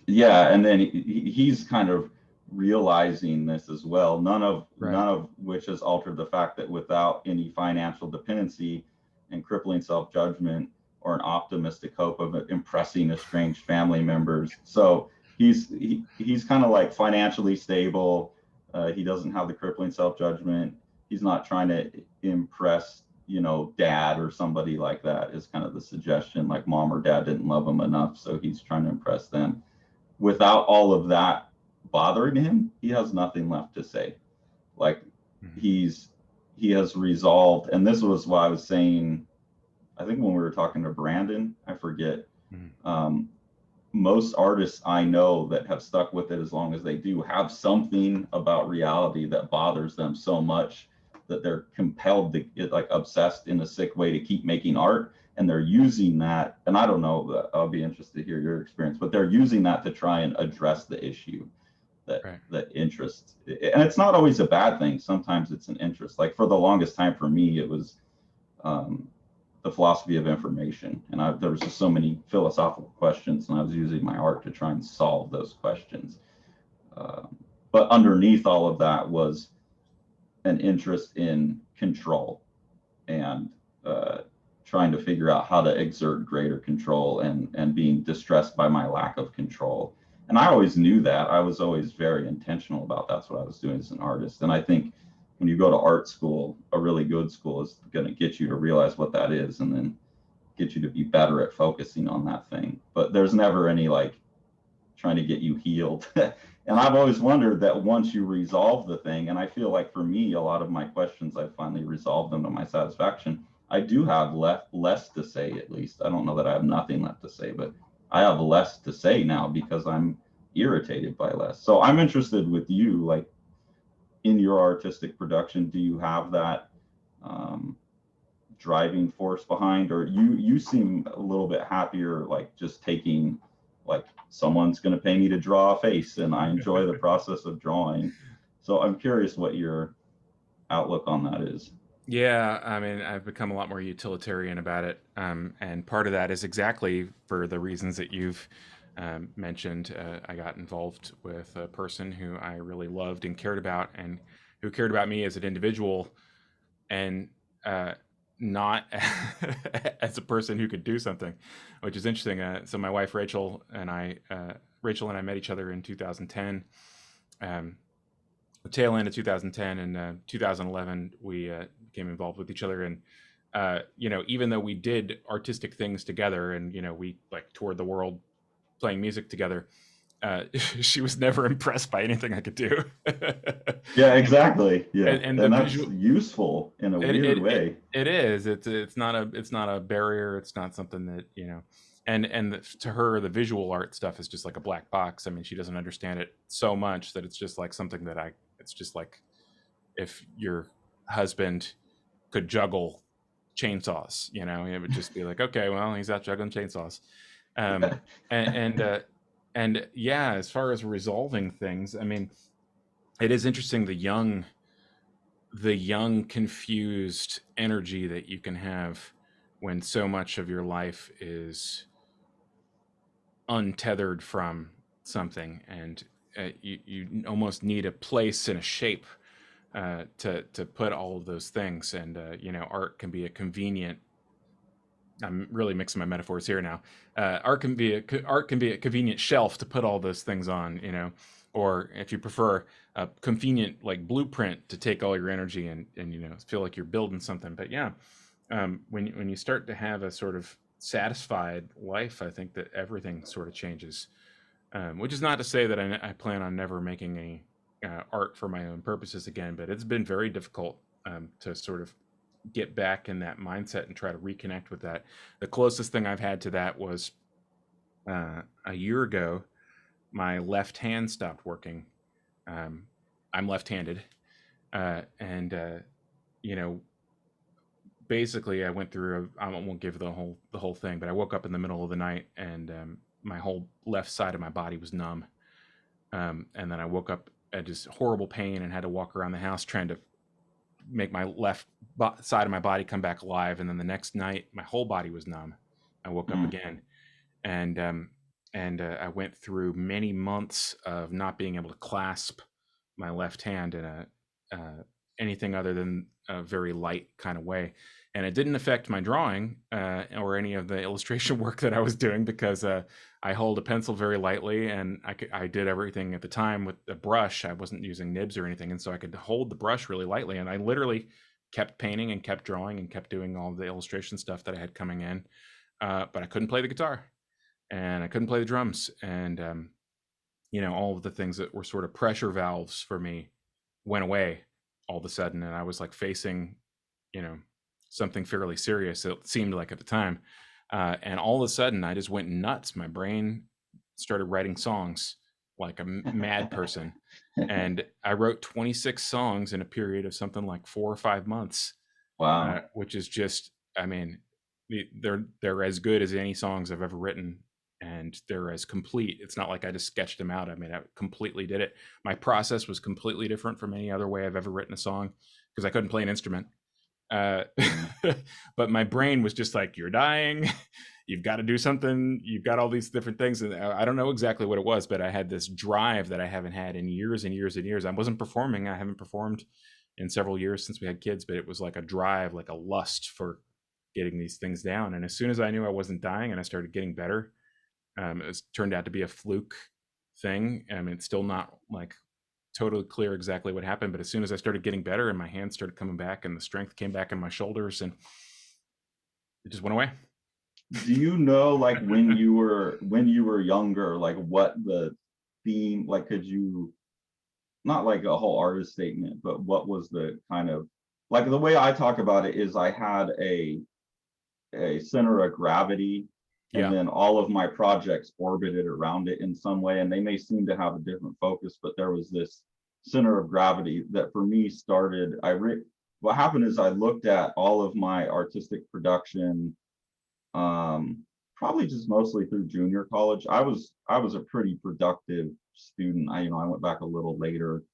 Yeah, and then he's kind of realizing this as well. Right. None of which has altered the fact that without any financial dependency and crippling self-judgment or an optimistic hope of impressing estranged family members. So he's kind of like financially stable. He doesn't have the crippling self-judgment. He's not trying to impress, dad or somebody like that, is kind of the suggestion. Like mom or dad didn't love him enough, so he's trying to impress them. Without all of that bothering him, he has nothing left to say. Like he has resolved, and this was why I was saying, I think when we were talking to Brandon, I forget, most artists I know that have stuck with it as long as they do have something about reality that bothers them so much that they're compelled to get like obsessed in a sick way to keep making art. And they're using that, and I don't know, I'll be interested to hear your experience, but they're using that to try and address the issue that interest. And it's not always a bad thing. Sometimes it's an interest. Like for the longest time for me, it was the philosophy of information. And there was just so many philosophical questions, and I was using my art to try and solve those questions. But underneath all of that was an interest in control and trying to figure out how to exert greater control and being distressed by my lack of control. And I always knew that. I was always very intentional about that's what I was doing as an artist. And I think when you go to art school, a really good school is going to get you to realize what that is and then get you to be better at focusing on that thing. But there's never any like trying to get you healed. And I've always wondered that once you resolve the thing, and I feel like for me, a lot of my questions, I finally resolved them to my satisfaction. I do have less to say, at least. I don't know that I have nothing left to say, but I have less to say now because I'm irritated by less. So I'm interested with you, like in your artistic production, do you have that driving force behind, or you seem a little bit happier, like just taking, like someone's going to pay me to draw a face and I enjoy the process of drawing. So I'm curious what your outlook on that is. Yeah, I mean, I've become a lot more utilitarian about it, and part of that is exactly for the reasons that you've mentioned. I got involved with a person who I really loved and cared about, and who cared about me as an individual, and not as a person who could do something, which is interesting. So my wife Rachel and I met each other in 2010. The tail end of 2010 and 2011, we became involved with each other. And, even though we did artistic things together and, we like toured the world playing music together, she was never impressed by anything I could do. Yeah, exactly. Yeah. And And that's useful in a weird way. It is. It's not a barrier. It's not something that, and to her, the visual art stuff is just like a black box. I mean, she doesn't understand it so much that it's just like something that it's just like if your husband could juggle chainsaws, it would just be like, okay, well, he's out juggling chainsaws. And, and yeah, as far as resolving things, I mean, it is interesting, the young confused energy that you can have when so much of your life is untethered from something, and you almost need a place and a shape to put all of those things. And art can be a convenient. I'm really mixing my metaphors here now. Art can be a convenient shelf to put all those things on, or if you prefer, a convenient like blueprint to take all your energy and feel like you're building something. But yeah, when you start to have a sort of satisfied life, I think that everything sort of changes. Which is not to say that I plan on never making a art for my own purposes again, but it's been very difficult to sort of get back in that mindset and try to reconnect with that. The closest thing I've had to that was a year ago. My left hand stopped working. I'm left-handed, and basically I went through I won't give the whole thing, but I woke up in the middle of the night and my whole left side of my body was numb. And then I woke up at just horrible pain and had to walk around the house trying to make my left side of my body come back alive. And then the next night, my whole body was numb. I woke up Mm. again, and I went through many months of not being able to clasp my left hand in a anything other than a very light kind of way. And it didn't affect my drawing or any of the illustration work that I was doing, because I hold a pencil very lightly, and I did everything at the time with a brush. I wasn't using nibs or anything, and so I could hold the brush really lightly, and I literally kept painting and kept drawing and kept doing all the illustration stuff that I had coming in. But I couldn't play the guitar, and I couldn't play the drums, and all of the things that were sort of pressure valves for me went away all of a sudden, and I was like facing, something fairly serious, it seemed like at the time. And all of a sudden, I just went nuts. My brain started writing songs like a mad person. And I wrote 26 songs in a period of something like 4 or 5 months. Wow. Which is just, I mean, they're as good as any songs I've ever written, and they're as complete. It's not like I just sketched them out. I mean, I completely did it. My process was completely different from any other way I've ever written a song, because I couldn't play an instrument. But my brain was just like, you're dying. You've got to do something. You've got all these different things. And I don't know exactly what it was, but I had this drive that I haven't had in years and years and years. I wasn't performing. I haven't performed in several years since we had kids, but it was like a drive, like a lust for getting these things down. And as soon as I knew I wasn't dying and I started getting better, it turned out to be a fluke thing. I mean, it's still not like totally clear exactly what happened, but as soon as I started getting better and my hands started coming back and the strength came back in my shoulders, and it just went away. Do you know, like, when you were younger, like what the theme, like, could you, not like a whole artist statement, but what was the kind of, like, the way I talk about it is I had a center of gravity, and Yeah. then all of my projects orbited around it in some way, and they may seem to have a different focus, but there was this center of gravity that for me started, what happened is I looked at all of my artistic production, probably just mostly through junior college. I was a pretty productive student. I went back a little later,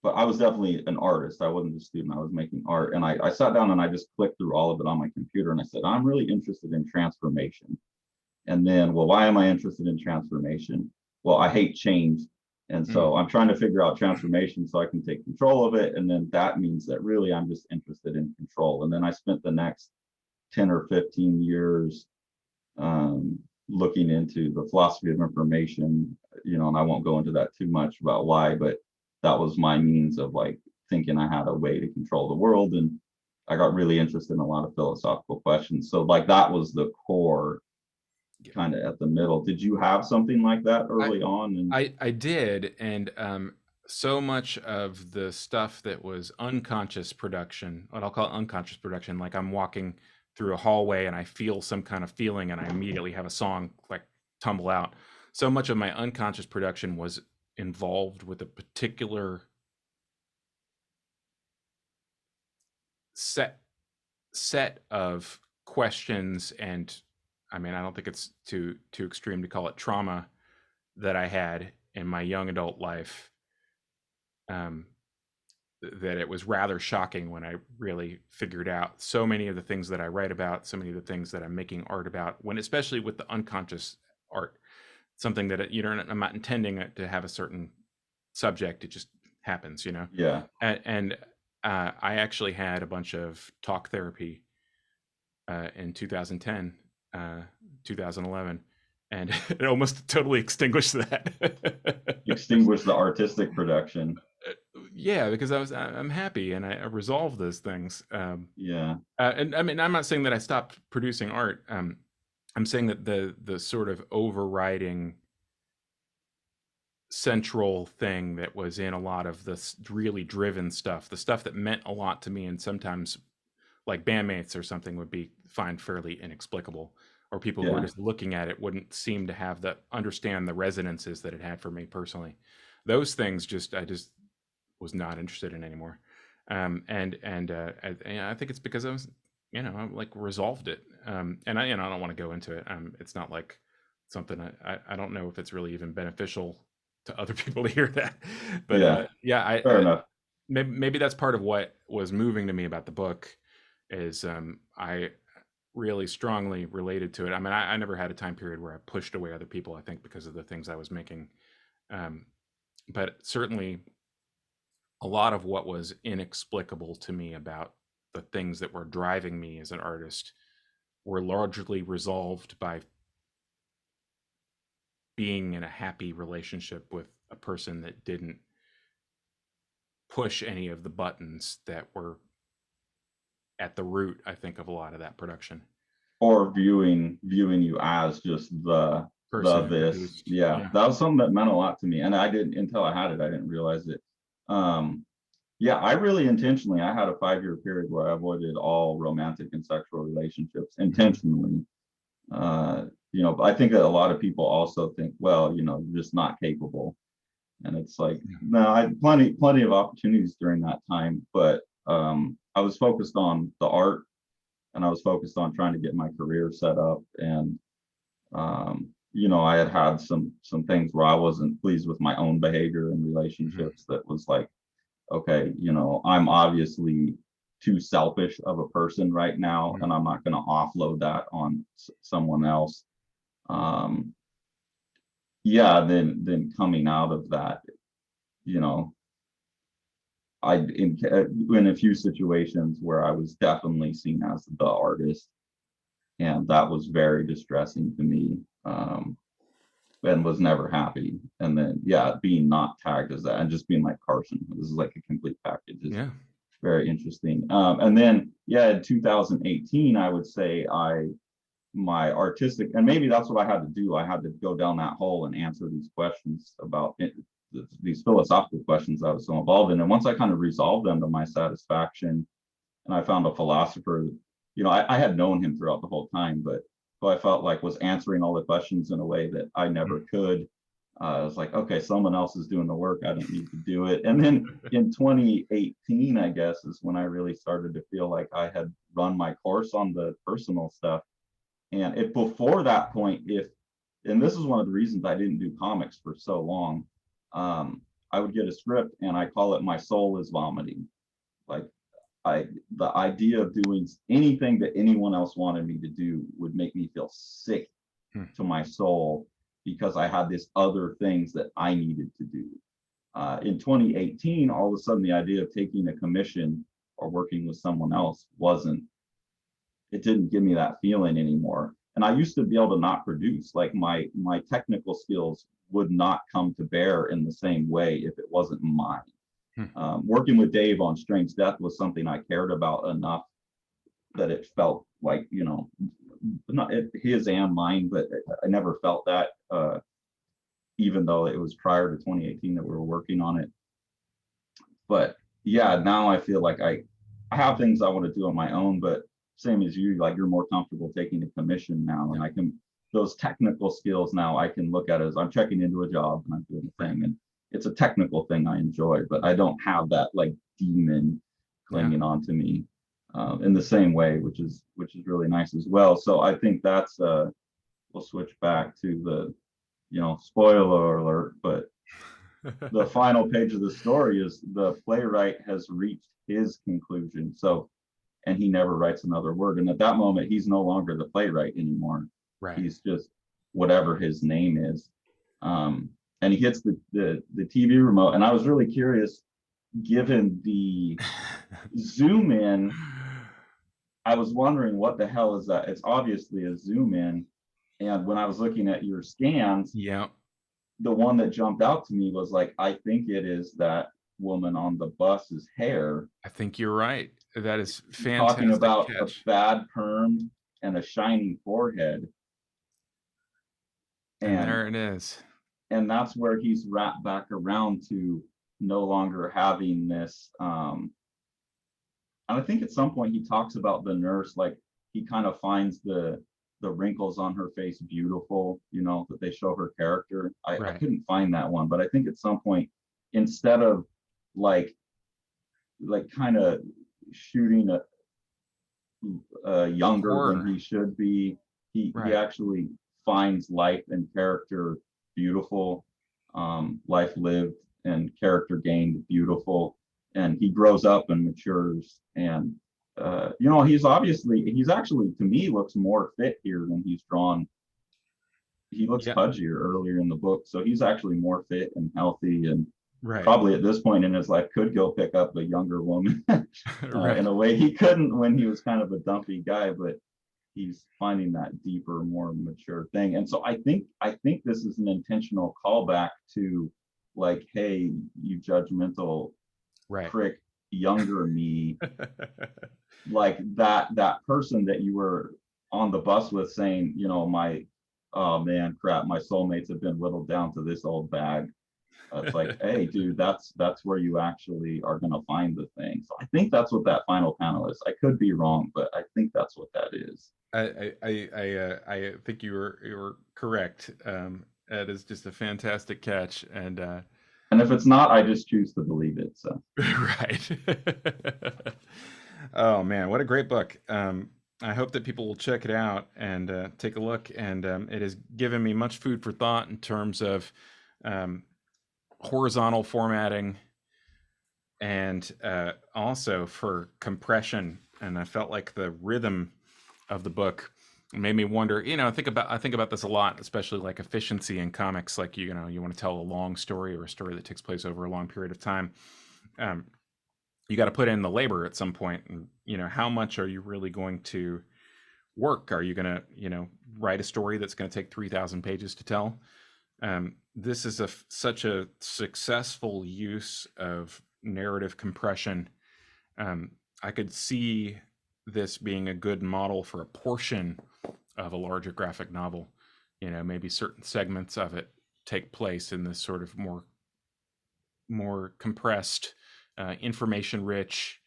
but I was definitely an artist. I wasn't a student. I was making art, and I sat down and I just clicked through all of it on my computer, and I said, I'm really interested in transformation. And then, well, why am I interested in transformation? Well, I hate change. And so I'm trying to figure out transformation so I can take control of it. And then that means that really I'm just interested in control. And then I spent the next 10 or 15 years looking into the philosophy of information, and I won't go into that too much about why, but that was my means of like thinking I had a way to control the world. And I got really interested in a lot of philosophical questions. So like that was the core, kind of at the middle. Did you have something like that early on? And I did, and so much of the stuff that was unconscious production, what I'll call unconscious production, like I'm walking through a hallway and I feel some kind of feeling and I immediately have a song like tumble out. So much of my unconscious production was involved with a particular set of questions, and I mean, I don't think it's too extreme to call it trauma that I had in my young adult life. That it was rather shocking when I really figured out so many of the things that I write about, so many of the things that I'm making art about, when especially with the unconscious art, something that I'm not intending it to have a certain subject, it just happens, yeah. And I actually had a bunch of talk therapy in 2010, 2011, and it almost totally extinguished that. Extinguish the artistic production. Yeah, because I'm happy and I resolved those things. Yeah. And I mean, I'm not saying that I stopped producing art. I'm saying that the sort of overriding central thing that was in a lot of this really driven stuff, the stuff that meant a lot to me, and sometimes like bandmates or something would find fairly inexplicable, or people who were Yeah. just looking at it wouldn't seem to understand the resonances that it had for me personally. Those things I just was not interested in anymore. And I think it's because I like resolved it. And I don't want to go into it. It's not like something I don't know if it's really even beneficial to other people to hear that. But Yeah, yeah, fair enough. maybe that's part of what was moving to me about the book is I really strongly related to it. I mean, I never had a time period where I pushed away other people, I think, because of the things I was making. Um, but certainly a lot of what was inexplicable to me about the things that were driving me as an artist were largely resolved by being in a happy relationship with a person that didn't push any of the buttons that were at the root, I think, of a lot of that production. Or viewing you as just the Person this. produced, Yeah, yeah. that was something that meant a lot to me, and I didn't, until I had it, I didn't realize it. Yeah, I really intentionally, I had a 5-year period where I avoided all romantic and sexual relationships intentionally. But I think that a lot of people also think, well, you're just not capable. And it's like, Yeah. no, I had plenty of opportunities during that time, but I was focused on the art, and I was focused on trying to get my career set up. And I had some things where I wasn't pleased with my own behavior and relationships, that was like, okay, I'm obviously too selfish of a person right now, and I'm not going to offload that on someone else. Yeah, then coming out of that, you know, in a few situations where I was definitely seen as the artist, and that was very distressing to me. And was never happy. And then, yeah, being not tagged as that and just being like, Carson, this is like a complete package. It's very interesting. And then, yeah, in 2018, I would say my artistic, and maybe that's what I had to do. I had to go down that hole and answer these questions about it, these philosophical questions I was so involved in. And once I kind of resolved them to my satisfaction, and I found a philosopher, I had known him throughout the whole time, but who I felt like was answering all the questions in a way that I never could. I was like, okay, someone else is doing the work. I don't need to do it. And then in 2018, I guess, is when I really started to feel like I had run my course on the personal stuff. And before that point, and this is one of the reasons I didn't do comics for so long, I would get a script and I call it "My Soul is Vomiting." Like, the idea of doing anything that anyone else wanted me to do would make me feel sick to my soul, because I had this other things that I needed to do. In 2018, all of a sudden, the idea of taking a commission or working with someone else it didn't give me that feeling anymore. And I used to be able to not produce, like my technical skills would not come to bear in the same way if it wasn't mine. Working with Dave on Strange Death was something I cared about enough that it felt like, not his and mine, but I never felt that, even though it was prior to 2018 that we were working on it. But yeah, now I feel like I have things I want to do on my own, but same as you, like, you're more comfortable taking a commission now, and I can, those technical skills now, I can look at it as I'm checking into a job and I'm doing a thing, and it's a technical thing I enjoy, but I don't have that like demon clinging on to me in the same way, which is really nice as well. So I think that's we'll switch back to the, spoiler alert, but the final page of the story is the playwright has reached his conclusion. So, and he never writes another word. And at that moment, he's no longer the playwright anymore. Right. He's just whatever his name is. And he hits the TV remote. And I was really curious, given the zoom in, I was wondering, what the hell is that? It's obviously a zoom in. And when I was looking at your scans, the one that jumped out to me was like, I think it is that woman on the bus's hair. I think you're right. That is fantastic. Talking about catch. A bad perm and a shiny forehead. And there it is. And that's where he's wrapped back around to no longer having this. And I think at some point he talks about the nurse, like he kind of finds the wrinkles on her face beautiful, that they show her character. I couldn't find that one, but I think at some point, instead of like kind of shooting younger than Horror. he should be. He Right. actually finds life and character beautiful, life lived and character gained beautiful, and he grows up and matures. And he's actually, to me, looks more fit here than he's drawn. He looks Yeah. pudgier earlier in the book, so he's actually more fit and healthy, and Right. probably at this point in his life could go pick up a younger woman Right. in a way he couldn't when he was kind of a dumpy guy, but he's finding that deeper, more mature thing. And so I think this is an intentional callback to, like, hey, you judgmental Right. prick, younger me, like that person that you were on the bus with saying, my, oh man, crap, my soulmates have been whittled down to this old bag. It's like, hey, dude, that's where you actually are going to find the thing. So I think that's what that final panel is. I could be wrong, but I think that's what that is. I think you were correct. That is just a fantastic catch, and if it's not, I just choose to believe it. So right. Oh man, what a great book. I hope that people will check it out and take a look. And it has given me much food for thought in terms of horizontal formatting and also for compression. And I felt like the rhythm of the book made me wonder. I think about this a lot, especially like efficiency in comics. Like you want to tell a long story or a story that takes place over a long period of time. You got to put in the labor at some point, and how much are you really going to work? Are you going to write a story that's going to take 3,000 pages to tell? This is such a successful use of narrative compression. I could see this being a good model for a portion of a larger graphic novel. Maybe certain segments of it take place in this sort of more compressed, information-rich,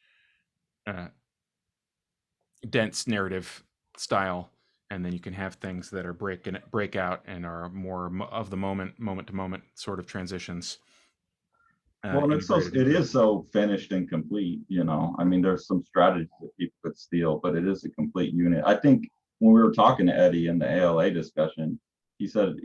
dense narrative style, and then you can have things that are break out and are more of the moment to moment sort of transitions. well, it is so finished and complete. I mean, there's some strategies that people could steal, but it is a complete unit. I think when we were talking to Eddie in the ALA discussion, he said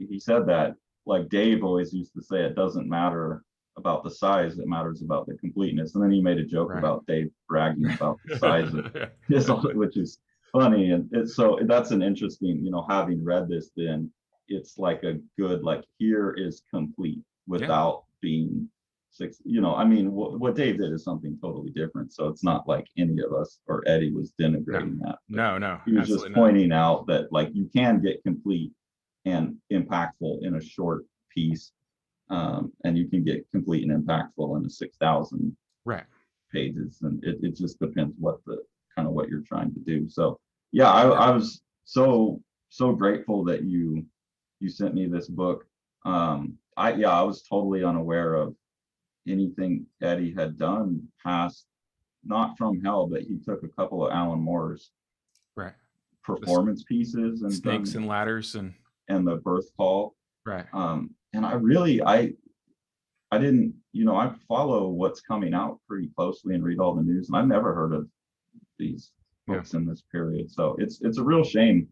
that, like, Dave always used to say, it doesn't matter about the size, it matters about the completeness. And then he made a joke about Dave bragging about the size of his, which is funny. And so that's an interesting, having read this, then it's like a good, like, here is complete without being six. I mean, what Dave did is something totally different. So it's not like any of us or Eddie was denigrating that. No. He was just pointing out that, like, you can get complete and impactful in a short piece. And you can get complete and impactful in a 6,000 pages, and it just depends what you're trying to do. So yeah, I was so grateful that you sent me this book. I was totally unaware of anything Eddie had done past, not From Hell, but he took a couple of Alan Moore's performance pieces and Snakes and Ladders and the Birth Call. And I didn't, I follow what's coming out pretty closely and read all the news, and I've never heard of these books in this period. So it's a real shame.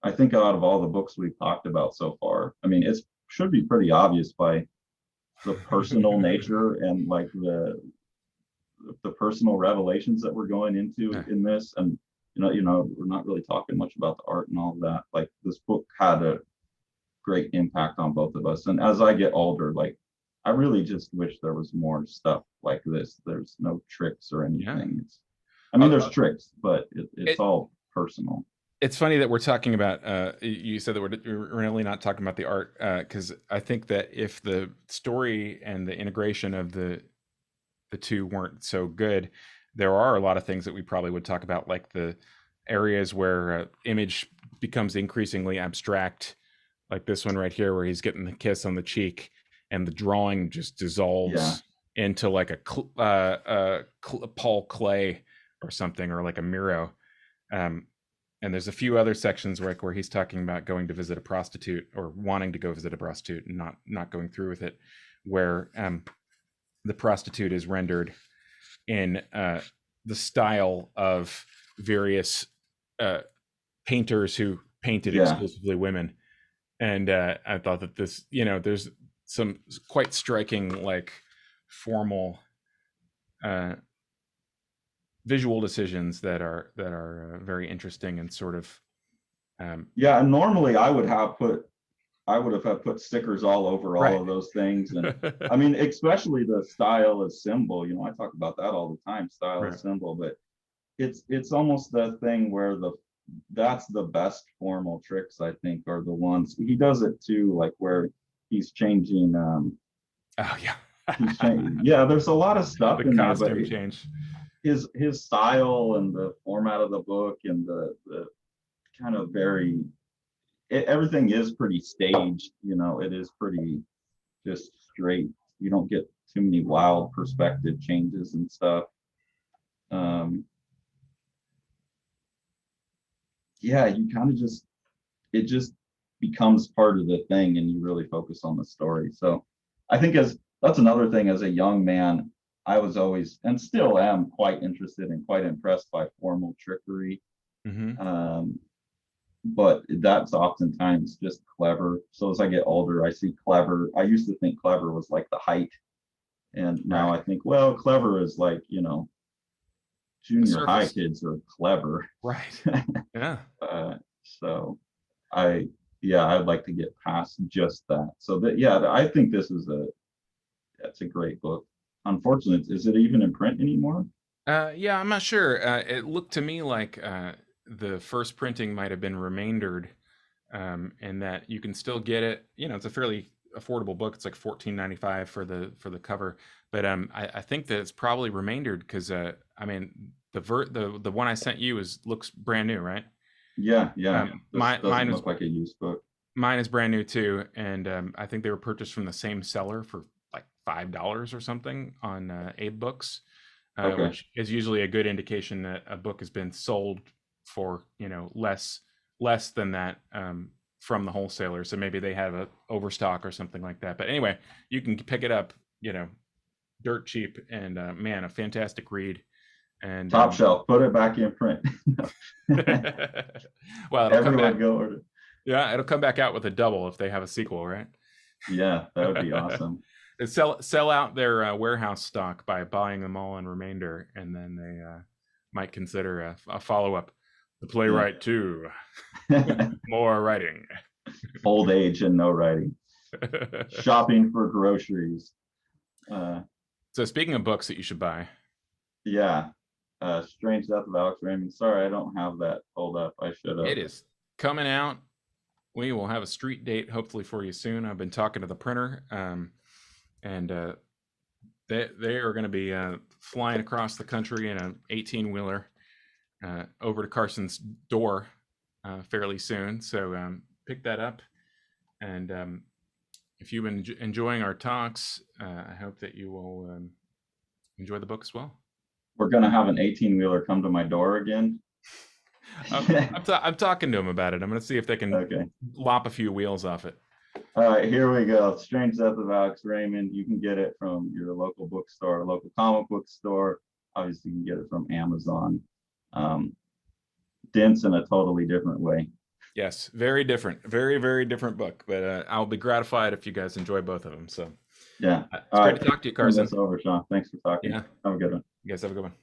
I think out of all the books we've talked about so far, I mean, it should be pretty obvious by the personal nature and, like, the personal revelations that we're going into in this. And we're not really talking much about the art and all of that. Like, this book had a great impact on both of us. And as I get older, like, I really just wish there was more stuff like this. There's no tricks or anything. There's tricks, but it's all personal. It's funny that we're talking about, you said that we're really not talking about the art, because I think that if the story and the integration of the two weren't so good, there are a lot of things that we probably would talk about, like the areas where image becomes increasingly abstract, like this one right here, where he's getting the kiss on the cheek and the drawing just dissolves into like a Paul Klee or something, or like a Miro. And there's a few other sections where he's talking about going to visit a prostitute, or wanting to go visit a prostitute and not going through with it, where the prostitute is rendered in the style of various uh, painters who painted Yeah. exclusively women, and I thought that this, there's some quite striking, like, formal uh, visual decisions that are very interesting and sort of Yeah, and normally I would have had put stickers all over all right. of those things. And I mean, especially the style as symbol, I talk about that all the time, style Right. as symbol, but it's almost the thing where that's the best formal tricks, I think, are the ones he does it too, like where he's changing Oh yeah. he's changing, yeah, there's a lot of stuff The in there, but costume change. his style and the format of the book and the kind of everything is pretty staged, it is pretty just straight. You don't get too many wild perspective changes and stuff. Um, yeah, you kind of it just becomes part of the thing and you really focus on the story. So I think that's another thing. As a young man, I was always, and still am, quite interested and quite impressed by formal trickery. Mm-hmm. But that's oftentimes just clever. So as I get older, I see clever. I used to think clever was like the height. And now Right. I think, well, clever is like, The junior high surface. kids are clever. Right. Yeah. So I, yeah, I'd like to get past just that. So that, yeah, I think that's a great book. Unfortunately, is it even in print anymore? Yeah, I'm not sure. It looked to me like the first printing might have been remaindered, and that you can still get it. It's a fairly affordable book. It's like $14.95 for the cover, but I think that it's probably remaindered because I mean the one I sent you looks brand new, right? Yeah, yeah. This Mine doesn't mine was look like a used book. Mine is brand new too, and I think they were purchased from the same seller for like $5 or something on Abe Books, Okay. which is usually a good indication that a book has been sold for less than that from the wholesaler. So maybe they have a overstock or something like that. But anyway, you can pick it up, dirt cheap, and man, a fantastic read. And Top shelf, put it back in print. well, it'll come back. Everyone go order. Yeah, it'll come back out with a double if they have a sequel, right? Yeah, that would be awesome. They sell out their warehouse stock by buying them all in remainder, and then they might consider a follow up, the Yeah. Playwright 2, more writing. Old age and no writing. Shopping for groceries. So speaking of books that you should buy, Yeah. Strange Death of Alex Raymond. Sorry, I don't have that pulled up. I should have. it is coming out. We will have a street date hopefully for you soon. I've been talking to the printer, and they are going to be flying across the country in an 18-wheeler over to Carson's door fairly soon. So pick that up, and if you've been enjoying our talks, I hope that you will enjoy the book as well. We're gonna have an 18-wheeler come to my door again. I'm talking to them about it. I'm going to see if they can Okay. lop a few wheels off it. All right, here we go. Strange Death of Alex Raymond. You can get it from your local bookstore, local comic book store. Obviously, you can get it from Amazon. Dense in a totally different way. Yes, very different, very, very different book. But I'll be gratified if you guys enjoy both of them. So Yeah. it's great to talk to you, Carson. Turn this over, Sean. Thanks for talking. Yeah. Have a good one. You guys have a good one.